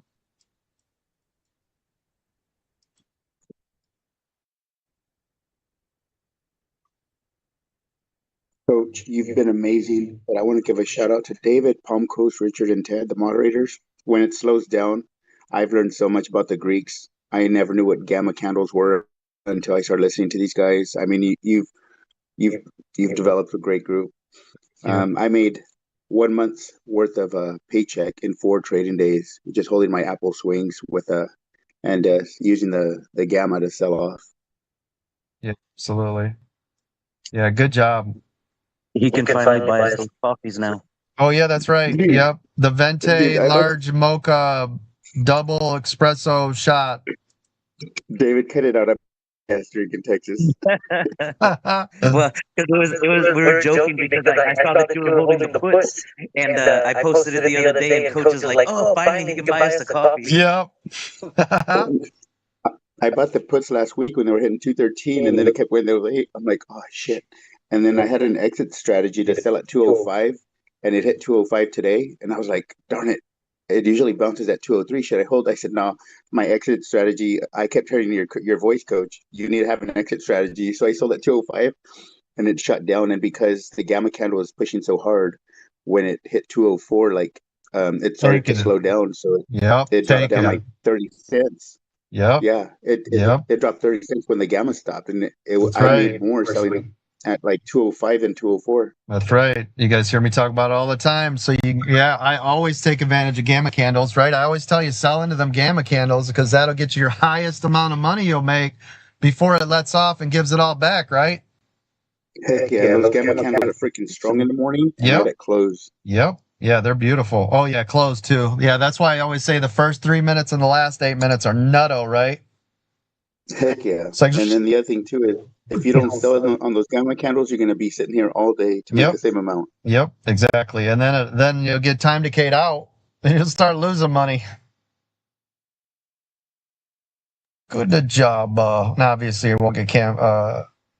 P: Coach, you've been amazing, but I want to give a shout out to David, Palm Coast, Richard, and Ted, the moderators. When it slows down, I've learned so much about the Greeks. I never knew what gamma candles were until I started listening to these guys. I mean, you've developed a great group. I made 1 month's worth of a paycheck in 4 trading days, just holding my Apple swings with and using the gamma to sell off.
B: Yeah, absolutely. Yeah, good job.
J: He can finally buy us those coffees now.
B: Oh yeah, that's right.
P: Dude.
B: Yep. The Vente
P: Dude, I
B: large mocha double espresso shot.
P: David, cut it out. I'm drinking Texas.
J: Well, because we were joking because I saw that you were holding the puts, and I posted it the other day, and Coach was like, "Oh, finally, he can buy us a coffee."
B: Yep.
P: I bought the puts last week when they were hitting 213, and then it kept when they were late. I'm like, oh shit. And then I had an exit strategy to sell at 205, and it hit 205 today. And I was like, darn it. It usually bounces at 203. Should I hold? I said, no, my exit strategy. I kept hearing your voice, Coach. You need to have an exit strategy. So I sold at 205, and it shut down. And because the gamma candle was pushing so hard, when it hit 204, like it started to slow down. So it dropped down like 30 cents.
B: Yep.
P: Yeah, it dropped 30 cents when the gamma stopped, and I made more selling at like 205 and 204.
B: That's right. You guys hear me talk about it all the time. So I always take advantage of gamma candles, right? I always tell you sell into them gamma candles because that'll get you your highest amount of money you'll make before it lets off and gives it all back, right?
P: Heck yeah, those gamma candles are freaking strong in the morning and let it close.
B: Yep. Yeah, they're beautiful. Oh yeah, close too. Yeah, that's why I always say the first 3 minutes and the last 8 minutes are nutto, right?
P: Heck yeah. And then the other thing too is if you don't sell it on those gamma candles, you're going to be sitting here all day to make the same amount.
B: Yep, exactly. And then you'll get time decayed out and you'll start losing money. Good job. Obviously, you won't get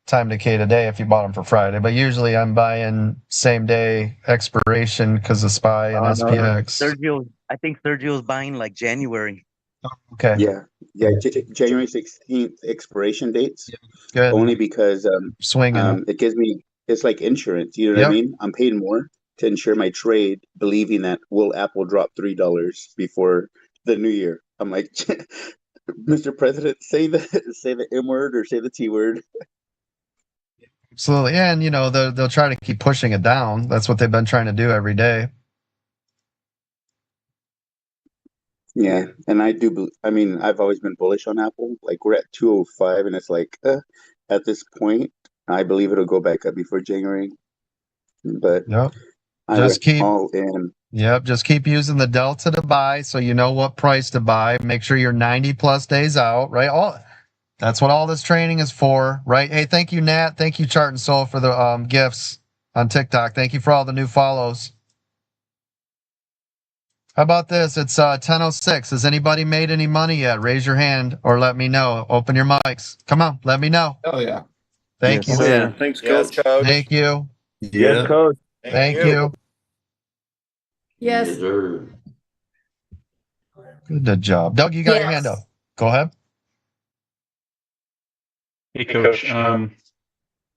B: time decay today if you bought them for Friday, but usually I'm buying same day expiration because of SPY and SPX.
J: I think Sergio's buying like January.
B: Okay.
P: Yeah. January 16th expiration dates.
B: Good.
P: Only because
B: swinging.
P: It gives me, it's like insurance. You know what I mean? I'm paying more to insure my trade, believing that will Apple drop $3 before the new year. I'm like, Mr. President, say the M word or say the T word.
B: Absolutely. And they'll try to keep pushing it down. That's what they've been trying to do every day.
P: Yeah, and I've always been bullish on Apple. Like we're at 205, and it's like at this point, I believe it'll go back up before January. But
B: just keep
P: all in.
B: Yep, just keep using the delta to buy, so you know what price to buy. Make sure you're 90+ days out, right? That's what all this training is for, right? Hey, thank you, Nat. Thank you, Chart and Soul, for the gifts on TikTok. Thank you for all the new follows. How about this? It's 10:06. Has anybody made any money yet? Raise your hand or let me know. Open your mics. Come on, let me know.
M: Oh yeah.
B: Thank
L: Yes,
B: you.
L: sir. Thanks,
I: Yes,
L: Coach.
I: coach.
B: Thank you.
N: Yes, coach.
B: Thank you.
G: Yes.
B: Good job. Doug, you got your hand up. Go ahead.
Q: Hey, Coach.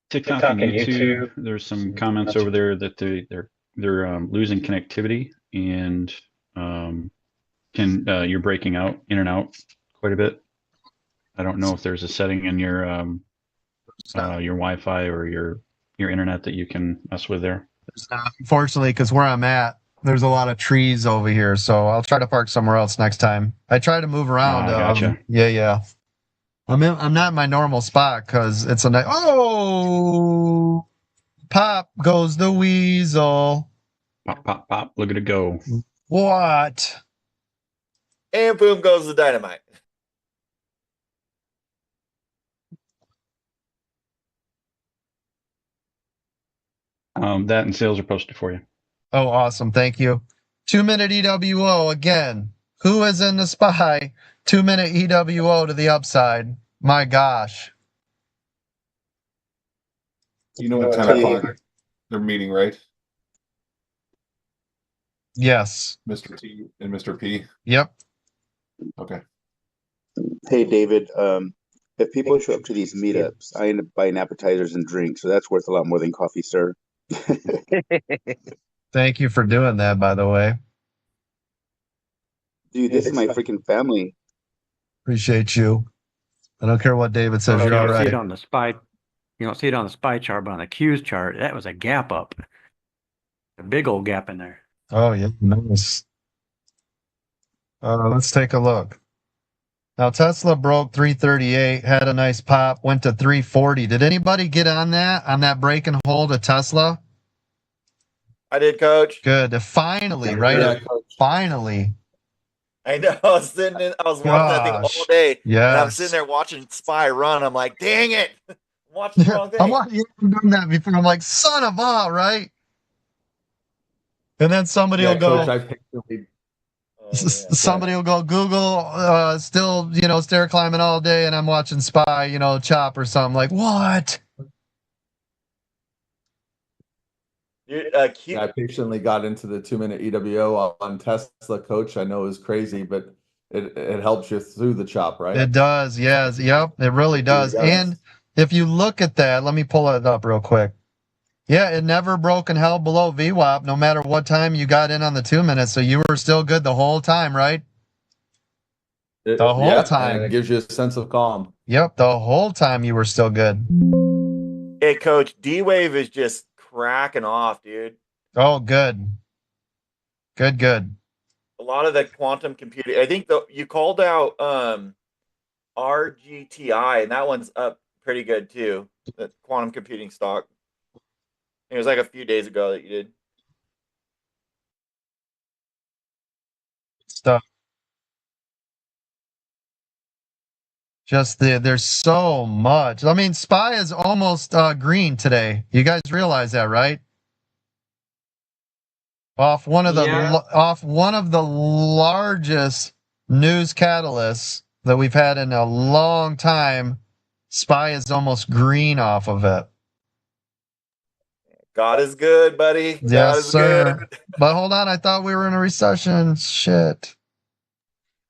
Q: TikTok and YouTube, there's some comments over there that they're losing connectivity and you're breaking out in and out quite a bit. I don't know if there's a setting in your Wi-Fi or your internet that you can mess with there.
B: Unfortunately, because where I'm at, there's a lot of trees over here, so I'll try to park somewhere else next time. I try to move around.
Q: Gotcha.
B: Yeah. I'm not in my normal spot because it's a night. Oh, pop goes the weasel.
Q: Pop, pop, pop. Look at it go.
B: What?
I: And boom goes the dynamite.
Q: That and sales are posted for you.
B: Oh, awesome. Thank you. 2-minute EWO again. Who is in the SPY? 2-minute EWO to the upside. My gosh.
M: You know at 10 o'clock they're meeting, right?
B: Yes.
M: Mr. T and Mr. P.
B: Yep.
M: Okay.
P: Hey, David, if people show up to these meetups, I end up buying appetizers and drinks, so that's worth a lot more than coffee, sir.
B: Thank you for doing that, by the way.
P: Dude, this is my freaking family.
B: Appreciate you. I don't care what David says. You're all
R: You don't see
B: right.
R: it on the SPY. You don't see it on the SPY chart, but on the Q's chart, that was a gap up. A big old gap in there.
B: Oh, yeah. Nice. Let's take a look. Now, Tesla broke 338, had a nice pop, went to 340. Did anybody get on that break and hold of Tesla?
I: I did, Coach.
B: Good. Finally, right?
N: Yeah, Coach.
B: Finally.
I: I know. I was watching that thing all day.
B: Yes.
I: And I'm sitting there watching Spy run. I'm like, dang it. I'm watching the wrong thing.
B: I'm like, you haven't done that before. I'm like, son of a, right? And then somebody will go.
N: Coach, I patiently.
B: Somebody will go Google, still, stair climbing all day, and I'm watching Spy, chop or something. Like, what?
I: Dude,
N: I patiently got into the 2-minute EWO on Tesla, Coach. I know it was crazy, but it helps you through the chop, right?
B: It does, yes. Yep, it really does. And if you look at that, let me pull it up real quick. Yeah, it never broke and held below VWAP no matter what time you got in on the 2 minutes, so you were still good the whole time, right? The whole time.
N: And it gives you a sense of calm.
B: Yep, the whole time you were still good.
I: Hey, Coach, D-Wave is just cracking off, dude.
B: Oh, good. Good.
I: A lot of the quantum computing. I think you called out RGTI, and that one's up pretty good too. The quantum computing stock. It was like a few days ago that you did.
B: Stuff. Just there's so much. I mean, SPY is almost green today. You guys realize that, right? Off one of the largest news catalysts that we've had in a long time, SPY is almost green off of it.
I: God is good, buddy. God
B: Yes,
I: is
B: sir.
I: good.
B: But hold on, I thought we were in a recession. Shit.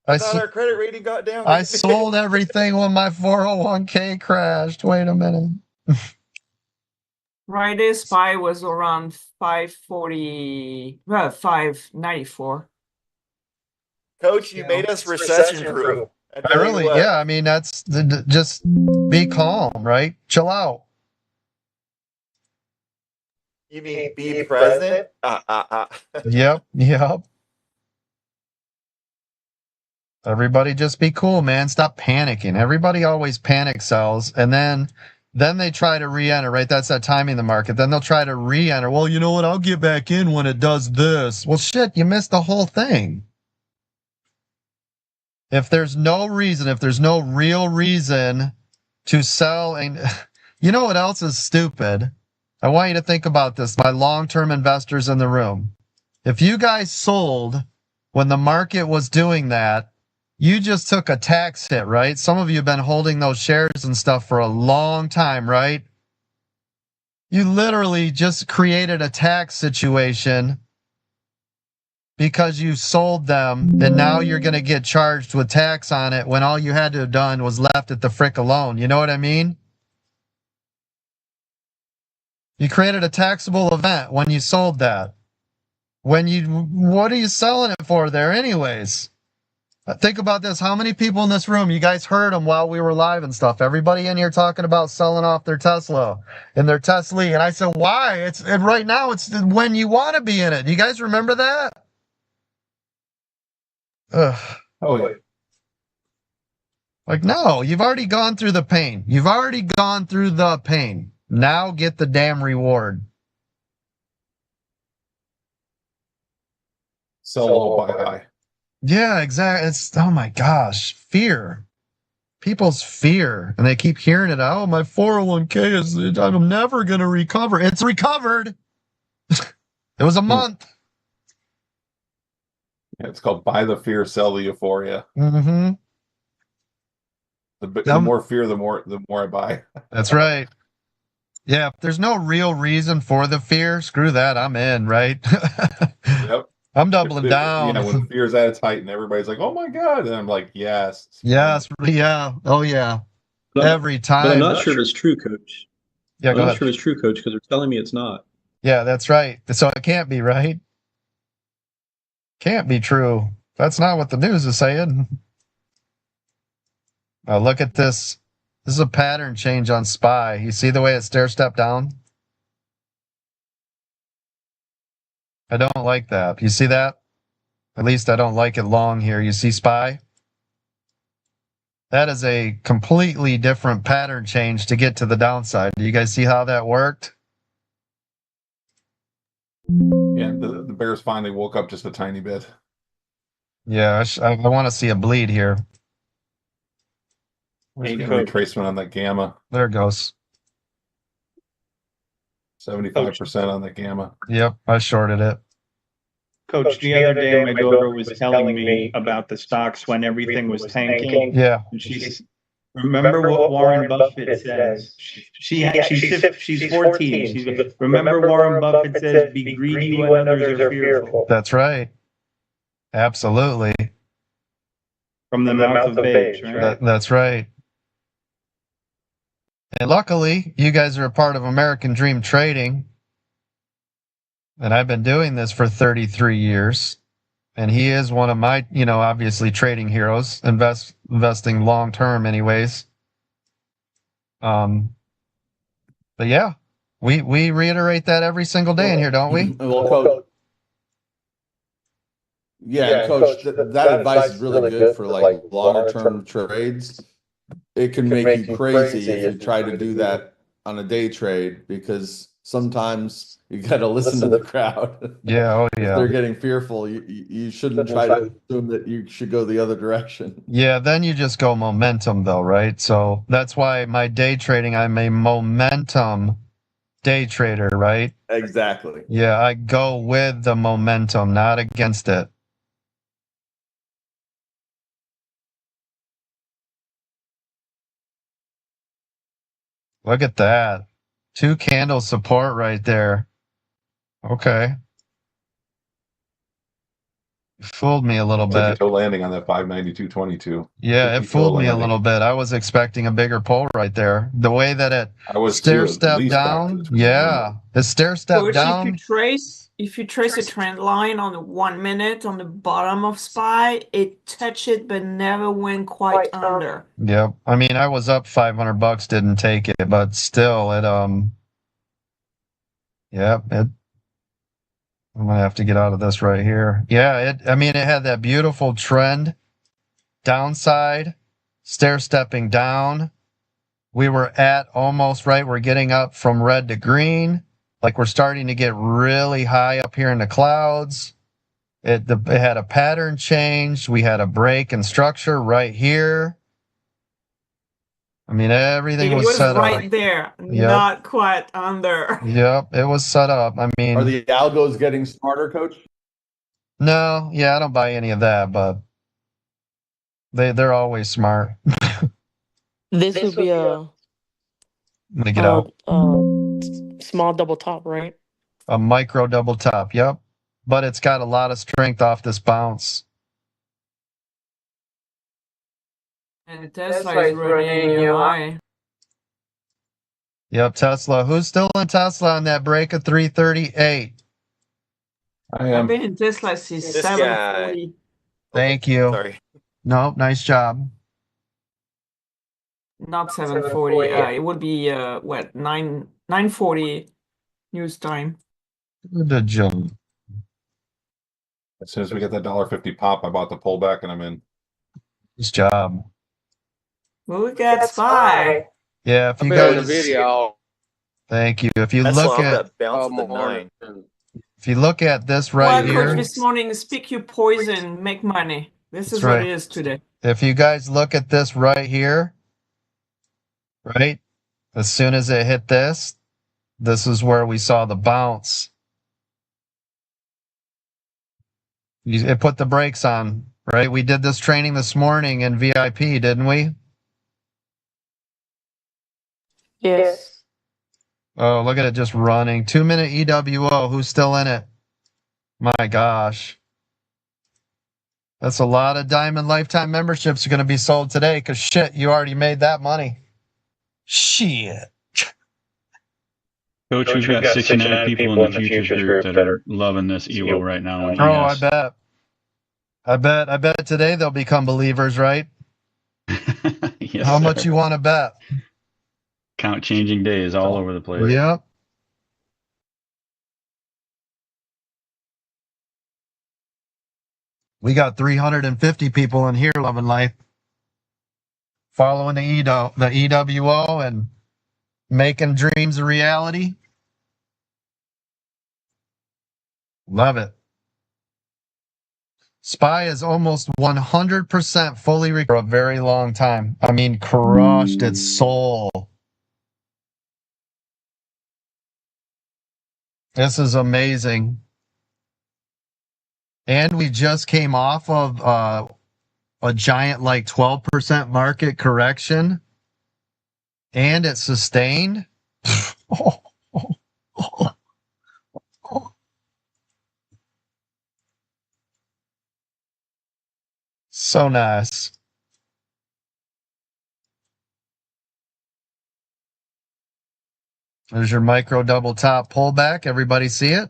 I: I thought our credit rating got down.
B: I sold everything when my 401k crashed. Wait a minute.
H: Friday SPY was around 594.
I: Coach, you made us recession proof.
B: Yeah, I mean, that's just be calm, right? Chill out.
I: You mean be present?
B: Yep. Everybody just be cool, man. Stop panicking. Everybody always panic sells, and then they try to re-enter, right? That's that timing the market. Then they'll try to re-enter. Well, you know what? I'll get back in when it does this. Well, shit, you missed the whole thing. If there's no real reason to sell, and you know what else is stupid? I want you to think about this, my long-term investors in the room. If you guys sold when the market was doing that, you just took a tax hit, right? Some of you have been holding those shares and stuff for a long time, right? You literally just created a tax situation because you sold them, and now you're going to get charged with tax on it when all you had to have done was left it the frick alone. You know what I mean? You created a taxable event when you sold that. What are you selling it for there anyways? Think about this. How many people in this room, you guys heard them while we were live and stuff. Everybody in here talking about selling off their Tesla and their Tesla. And I said, why? And right now it's when you want to be in it. You guys remember that? Ugh.
M: Oh, yeah.
B: Like, no, you've already gone through the pain. You've already gone through the pain. Now get the damn reward.
M: Sell low, buy high. Yeah,
B: exactly. It's, oh my gosh, fear. People's fear. And they keep hearing it. Oh, my 401k is, I'm never going to recover. It's recovered. It was a month.
M: Yeah, it's called buy the fear, sell the euphoria.
B: Mm-hmm.
M: The more fear, the more I buy.
B: That's right. Yeah, if there's no real reason for the fear, screw that. I'm in, right?
M: Yep.
B: I'm doubling down.
M: Yeah, when fear's at its height and everybody's like, oh my God. And I'm like, yes.
B: Yes. Yeah. Oh, yeah. Every time.
K: But I'm not sure if it's true, Coach.
B: Yeah,
K: I'm not sure if it's true, Coach, because they're telling me it's not.
B: Yeah, that's right. So it can't be, right? Can't be true. That's not what the news is saying. Oh, look at this. This is a pattern change on SPY. You see the way it stair-stepped down? I don't like that. You see that? At least I don't like it long here. You see SPY? That is a completely different pattern change to get to the downside. Do you guys see how that worked?
M: Yeah, the Bears finally woke up just a tiny bit.
B: Yeah, I want to see a bleed here.
M: Where's the retracement on that gamma?
B: There it goes.
M: 75% on the gamma.
B: Yep, I shorted it.
S: Coach, the other day my daughter was telling me about the stocks when everything was tanking.
B: Yeah.
S: And she's remember what Warren Buffett says. She's 14. She's remember Warren Buffett says, "Be greedy when others are fearful."
B: That's right. Absolutely.
S: From the mouth of babes, right?
B: That's right. And luckily, you guys are a part of American Dream Trading. And I've been doing this for 33 years. And he is one of my, obviously trading heroes, investing long term anyways. But yeah, we reiterate that every single day in here, don't we?
N: Well, Coach. Yeah, Coach, that advice is really good for like longer term trades. It can make you crazy if you try to do that on a day trade, because sometimes you got to listen to the crowd.
B: Yeah, oh yeah.
N: If they're getting fearful, you shouldn't try to assume that you should go the other direction.
B: Yeah, then you just go momentum though, right? So that's why my day trading, I'm a momentum day trader, right?
N: Exactly.
B: Yeah, I go with the momentum, not against it. Look at that. 2 candle support right there. Okay. You fooled me a little bit.
M: Landing on that 592.22.
B: Yeah, it fooled me a little bit. I was expecting a bigger pull right there. The way that it stair stepped down. Yeah, the stair step down.
H: If you trace a trend line on the 1 minute on the bottom of SPY, it touched it but never went quite under.
B: Yep. I mean, I was up $500, didn't take it, but still, it yep. I'm gonna have to get out of this right here. Yeah, it had that beautiful trend, downside, stair stepping down. We were at almost right. We're getting up from red to green. Like we're starting to get really high up here in the clouds. It had a pattern change. We had a break in structure right here. I mean, everything was set up.
H: Right there, not quite under.
B: Yep, it was set up. I mean,
N: are the algos getting smarter, Coach?
B: No, yeah, I don't buy any of that, but they're always smart.
T: This would be
B: I'm gonna get out.
T: small double top, right?
B: A micro double top, yep. But it's got a lot of strength off this bounce.
H: And Tesla is running new high.
B: Yep, Tesla. Who's still in Tesla on that break of 338?
H: I've been in Tesla since
I: This
H: 740.
B: Thank you.
I: Sorry.
B: No, nice job.
H: Not 740. It would be what 940 news time.
B: Good job.
M: As soon as we get that $1.50 pop, I bought the pullback and I'm in.
B: Nice job.
H: Look at SPY.
B: Yeah, if you guys video. Thank you. If you
I: Tesla,
B: look
I: I hope
B: at
I: that bounces the 9.
B: if you look at this
H: Well,
B: right
H: coach,
B: here.
H: this morning, speak your poison, make money. This
B: That's
H: is what
B: right.
H: it is today.
B: If you guys look at this right here, right? As soon as it hit this is where we saw the bounce. It put the brakes on, right? We did this training this morning in VIP, didn't we?
T: Yes.
B: Oh, look at it just running. 2-minute EWO. Who's still in it? My gosh. That's a lot of Diamond Lifetime memberships are going to be sold today because shit, you already made that money. Shit.
Q: Coach, we've got 69 people in the futures group that are loving this EWO right now on ES.
B: Oh, I bet. I bet today they'll become believers, right?
Q: Yes,
B: How
Q: sir.
B: much you want to bet?
Q: Count changing days all over the place.
B: Yep. We got 350 people in here loving life, following the EWO and making dreams a reality. Love it. SPY is almost 100% fully recovered for a very long time. I mean, crushed its soul. This is amazing. And we just came off of a giant like 12% market correction. And it sustained. So nice. There's your micro double top pullback. Everybody see it?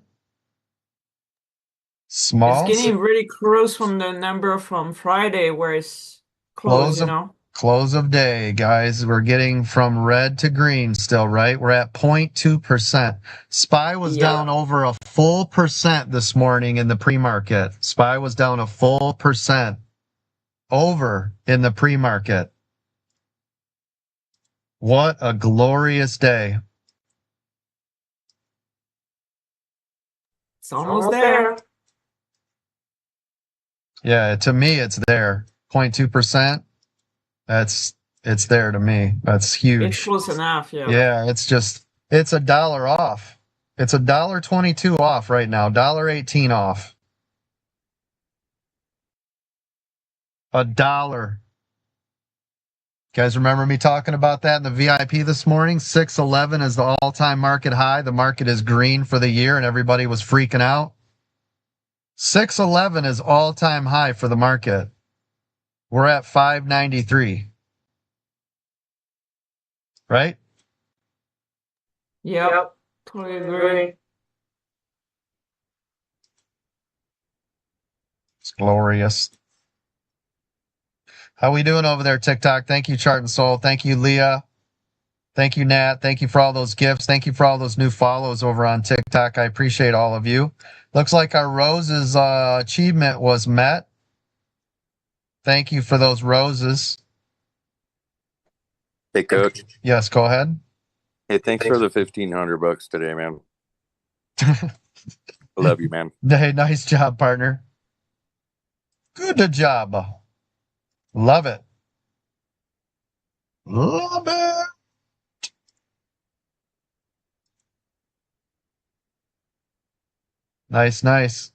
B: Small.
H: It's getting really close from the number from Friday where it's close, you know?
B: Close of day, guys. We're getting from red to green still, right? We're at 0.2%. SPY was down over a full percent this morning in the pre-market. SPY was down a full percent over in the pre-market. What a glorious day.
H: It's almost there.
B: Yeah, to me, it's there. 0.2%. It's there to me. That's huge.
H: It's close enough, yeah.
B: Yeah, it's $1 off. It's $1.22 off right now. $1.18 off. $1. Guys, remember me talking about that in the VIP this morning? 611 is the all-time market high. The market is green for the year, and everybody was freaking out. 611 is all-time high for the market. We're at 593. Right?
H: Yep. Totally agree.
B: It's glorious. How we doing over there, TikTok? Thank you, Chart and Soul. Thank you, Leah. Thank you, Nat. Thank you for all those gifts. Thank you for all those new follows over on TikTok. I appreciate all of you. Looks like our roses achievement was met. Thank you for those roses.
U: Hey, Coach.
B: Yes, go ahead.
U: Hey, thanks for the $1,500 today, man. I love you, man.
B: Hey, nice job, partner. Good job. Love it. Love it. Nice, nice.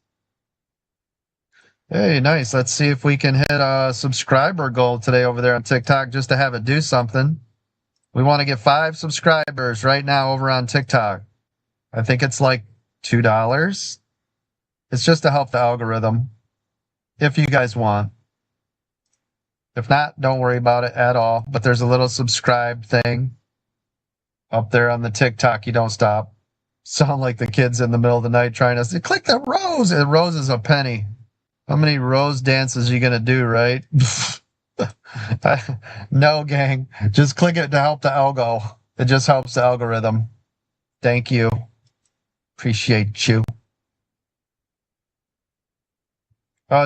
B: Hey, nice. Let's see if we can hit a subscriber goal today over there on TikTok just to have it do something. We want to get 5 subscribers right now over on TikTok. I think it's like $2. It's just to help the algorithm. If you guys want. If not, don't worry about it at all. But there's a little subscribe thing up there on the TikTok. You don't stop. Sound like the kids in the middle of the night trying to say, click the rose. And rose is a penny. How many rose dances are you going to do, right? No, gang. Just click it to help the algo. It just helps the algorithm. Thank you. Appreciate you.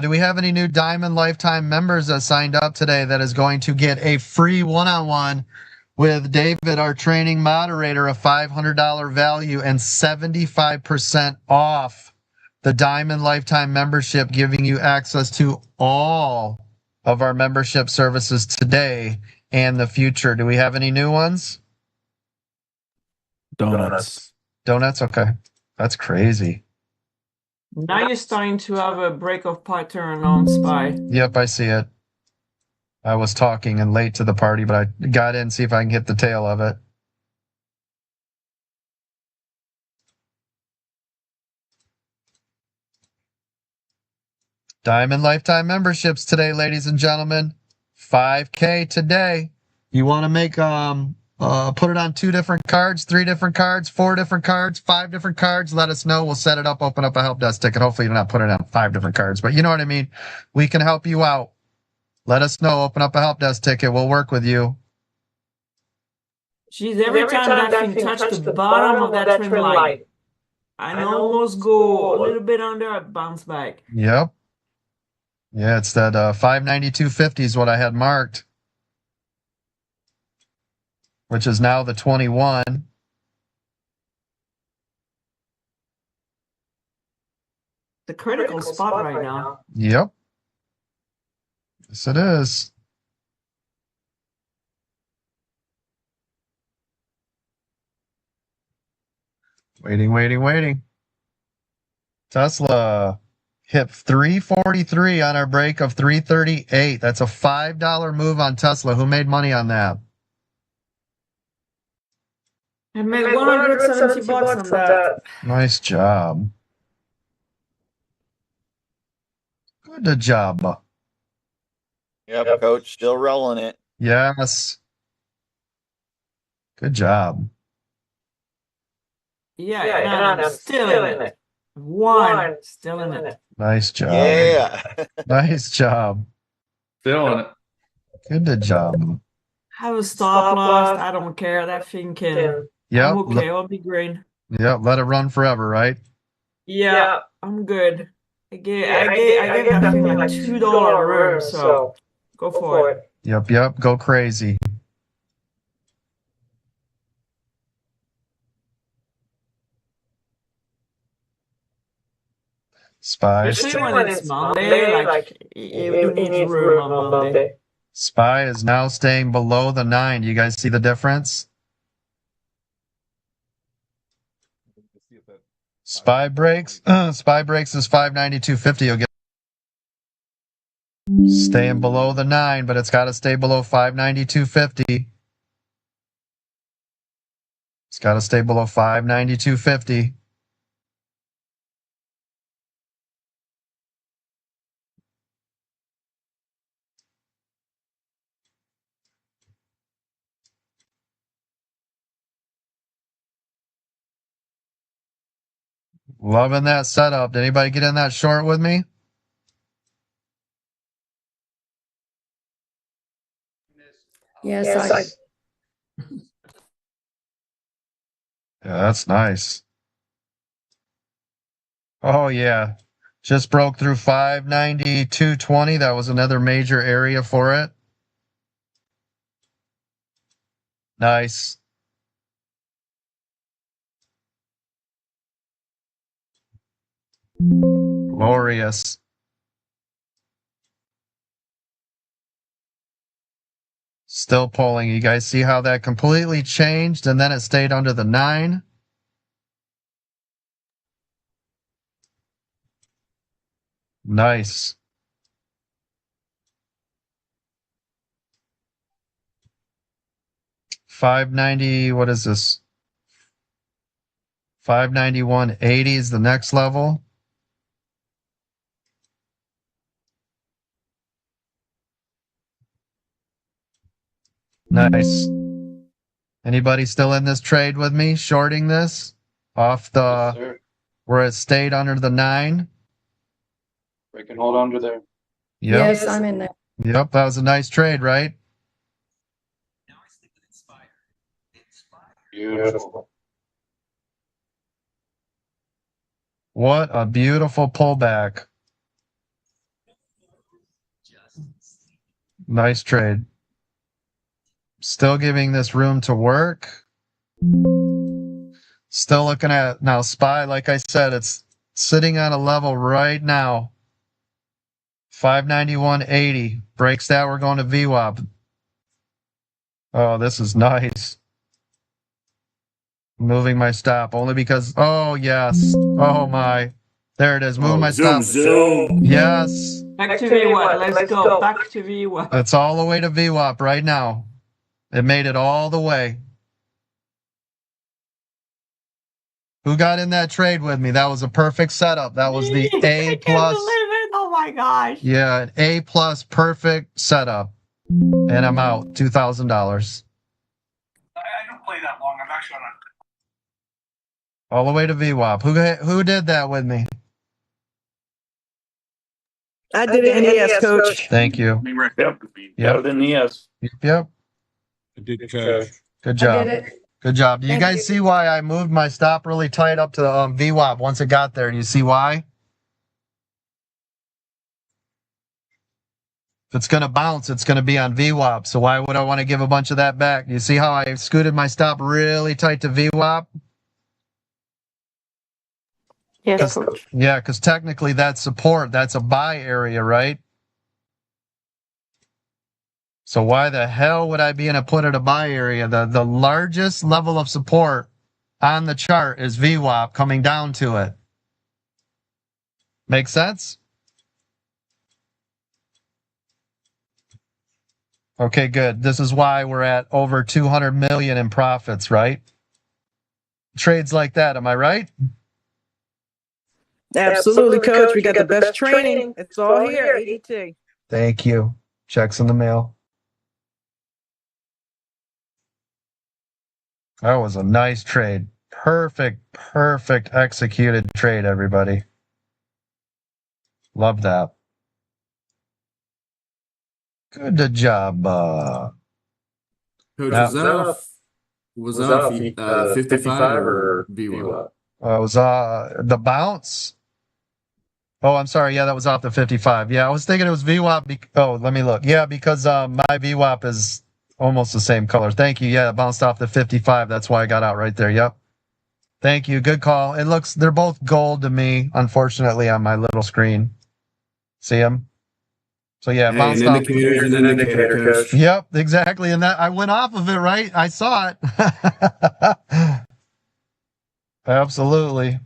B: Do we have any new Diamond Lifetime members that signed up today that is going to get a free one-on-one with David, our training moderator, a $500 value and 75% off the Diamond Lifetime membership, giving you access to all of our membership services today and the future. Do we have any new ones?
Q: Donuts.
B: Donuts? Okay. That's crazy.
H: Now you're starting to have a break of pattern on SPY.
B: Yep, I see it. I was talking and late to the party, but I got in, see if I can get the tail of it. Diamond Lifetime memberships today, ladies and gentlemen. 5K today. You want to make put it on 2 different cards, 3 different cards, 4 different cards, 5 different cards. Let us know. We'll set it up, open up a help desk ticket. Hopefully you're not putting it on 5 different cards, but you know what I mean. We can help you out. Let us know. Open up a help desk ticket. We'll work with you.
H: Geez, every time that thing touched the bottom of that trend line, I almost go a little bit under, I bounce back.
B: Yep. Yeah, it's that 592.50 is what I had marked, which is now the 21.
H: The critical spot right now.
B: Yep. Yes, it is. Waiting. Tesla hit 343 on our break of 338. That's a $5 move on Tesla. Who made money on that?
H: I made 170 bucks on that.
B: Nice job. Good job.
I: Yep, coach, still rolling it.
B: Yes. Good job.
H: Yeah, and I'm still in it. One, still in it.
B: Nice job.
I: Yeah.
B: Nice job.
N: Still in it.
B: Good job.
H: Have a stop loss. I don't care. That thing can.
B: Yep.
H: I'm okay. I'll be green.
B: Yep. Let it run forever, right?
H: Yeah, I'm good. I gave that thing like $2 room, so go for it.
B: Yep. Go crazy. SPY.
H: Especially when it's Monday, like it needs room on Monday.
B: SPY is now staying below the 9. You guys see the difference? SPY breaks. SPY breaks is 592.50. You'll get staying below the 9, but it's got to stay below 592.50. It's got to stay below 592.50. Loving that setup. Did anybody get in that short with me?
T: Yes,
B: Yeah, that's nice. Oh, yeah. Just broke through 592.20. That was another major area for it. Nice. Glorious. Still pulling. You guys see how that completely changed and then it stayed under the 9? Nice. 590, what is this? 591.80 is the next level. Nice. Anybody still in this trade with me? Shorting this off the where it stayed under the 9?
A: We can hold under there.
B: Yep.
G: Yes, I'm in there.
B: Yep, that was a nice trade, right?
A: Beautiful.
B: What a beautiful pullback. Nice trade. Still giving this room to work. Still looking at now SPY, like I said, it's sitting on a level right now. 591.80. Breaks that, we're going to VWAP. Oh, this is nice. Moving my stop only because, oh yes. Oh my. There it is. Moving my stop.
A: Zoom.
B: Yes.
H: Back to VWAP. Let's go. Back to VWAP.
B: It's all the way to VWAP right now. It made it all the way. Who got in that trade with me? That was a perfect setup. That was the A plus.
H: Oh my gosh.
B: Yeah, an A plus perfect setup. And I'm out. $2,000.
S: I don't play that long. I'm actually on a
B: All the way to VWAP. Who did that with me?
D: I did it in ES, coach.
B: Thank you.
S: Yep.
B: Yep.
S: In ES.
B: Yep.
A: I did coach.
B: Good job.
G: I did it.
B: Good job. Do you guys see why I moved my stop really tight up to VWAP once it got there? Do you see why? If it's going to bounce, it's going to be on VWAP. So why would I want to give a bunch of that back? You see how I scooted my stop really tight to VWAP?
T: Yes, coach.
B: Yeah, because technically that's support. That's a buy area, right? So why the hell would I be in a put at a buy area? The largest level of support on the chart is VWAP coming down to it. Make sense? Okay, good. This is why we're at over 200 million in profits, right? Trades like that, am I right?
D: Absolutely, coach. We got the best training. It's all here, ADT.
B: Thank you. Checks in the mail. That was a nice trade. Perfect executed trade, everybody. Love that. Good job.
A: Coach,
B: Now-
A: was that off 55 or VWAP?
B: It was the bounce. Oh, I'm sorry. Yeah, that was off the 55. Yeah, I was thinking it was VWAP. Oh, let me look. Yeah, because my VWAP is almost the same color. Thank you. Yeah, it bounced off the 55. That's why I got out right there. Yep. Thank you. Good call. It looks, they're both gold to me, unfortunately, on my little screen. See them? So yeah, it bounced off.
A: Indicator's an indicator, coach.
B: Yep, exactly. And that I went off of it, right? I saw it. Absolutely.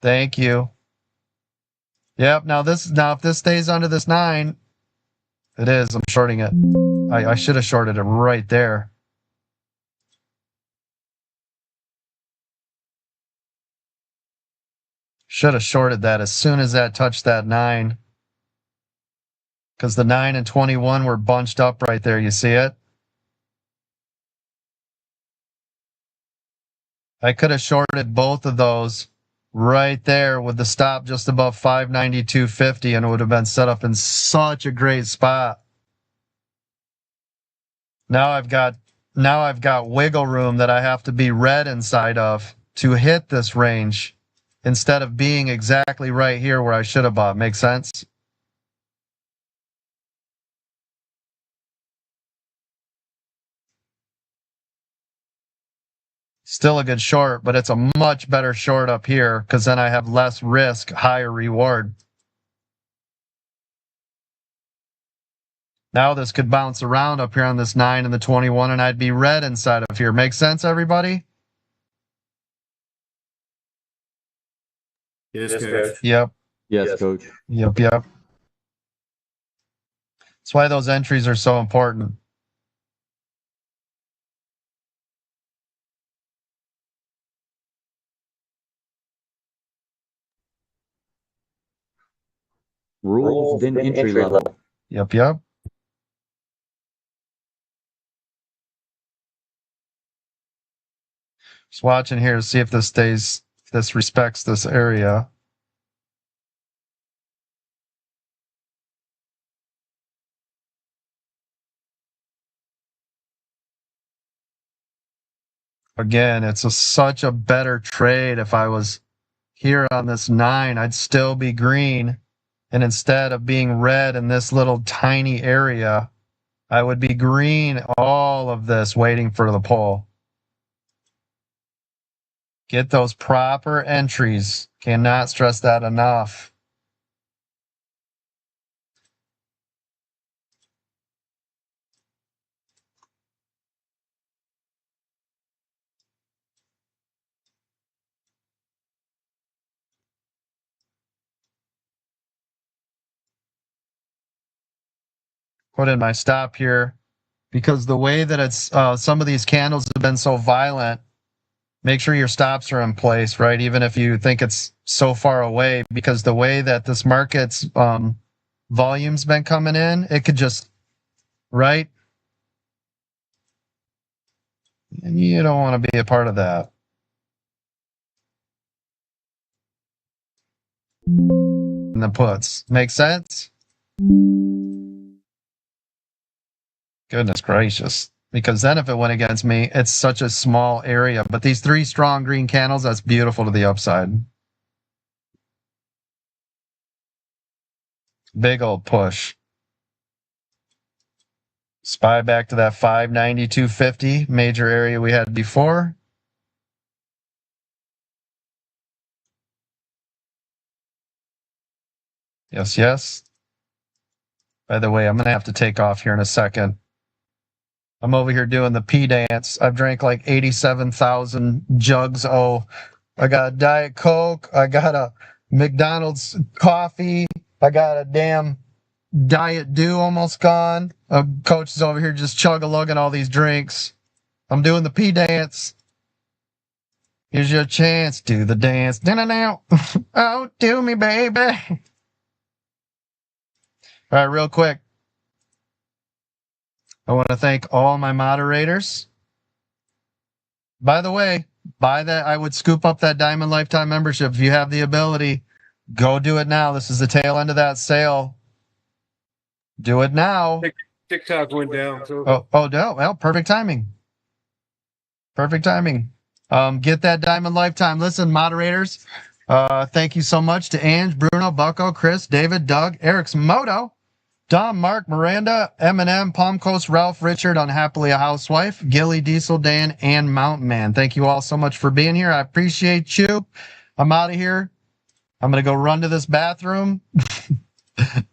B: Thank you. Yep. Now if this stays under this 9, it is. I'm shorting it. I should have shorted it right there. Should have shorted that as soon as that touched that 9. Because the 9 and 21 were bunched up right there. You see it? I could have shorted both of those right there with the stop just above 592.50 and it would have been set up in such a great spot. Now I've got wiggle room that I have to be red inside of to hit this range instead of being exactly right here where I should have bought. Make sense? Still a good short, but it's a much better short up here because then I have less risk, higher reward. Now this could bounce around up here on this 9 and the 21 and I'd be red inside of here. Make sense, everybody?
A: Yes, coach.
B: Yep.
C: Yes, coach.
B: Yep. That's why those entries are so important.
R: Rules, then entry level.
B: Yep, yep. Just watching here to see if this respects this area. Again, it's such a better trade. If I was here on this 9, I'd still be green. And instead of being red in this little tiny area, I would be green all of this waiting for the pull. Get those proper entries. Cannot stress that enough. Put in my stop here because the way that it's some of these candles have been so violent, make sure your stops are in place, right? Even if you think it's so far away, because the way that this market's volume's been coming in, it could just, right? And you don't want to be a part of that. And the puts. Make sense? Goodness gracious. Because then if it went against me, it's such a small area. But these 3 strong green candles, that's beautiful to the upside. Big old push. SPY back to that 592.50 major area we had before. Yes, yes. By the way, I'm going to have to take off here in a second. I'm over here doing the pee dance. I've drank like 87,000 jugs. Oh, I got a Diet Coke. I got a McDonald's coffee. I got a damn Diet Dew almost gone. Coach is over here just chug-a-lugging all these drinks. I'm doing the pee dance. Here's your chance. Do the dance. Now. Oh, do me, baby. All right, real quick. I want to thank all my moderators. By the way, I would scoop up that Diamond Lifetime membership. If you have the ability, go do it now. This is the tail end of that sale. Do it now.
F: TikTok went down. So.
B: Oh, no. Well, perfect timing. Perfect timing. Get that Diamond Lifetime. Listen, moderators, thank you so much to Ange, Bruno, Bucko, Chris, David, Doug, Eric's Moto, Dom, Mark, Miranda, Eminem, Palm Coast, Ralph, Richard, Unhappily a Housewife, Gilly, Diesel, Dan, and Mountain Man. Thank you all so much for being here. I appreciate you. I'm out of here. I'm going to go run to this bathroom.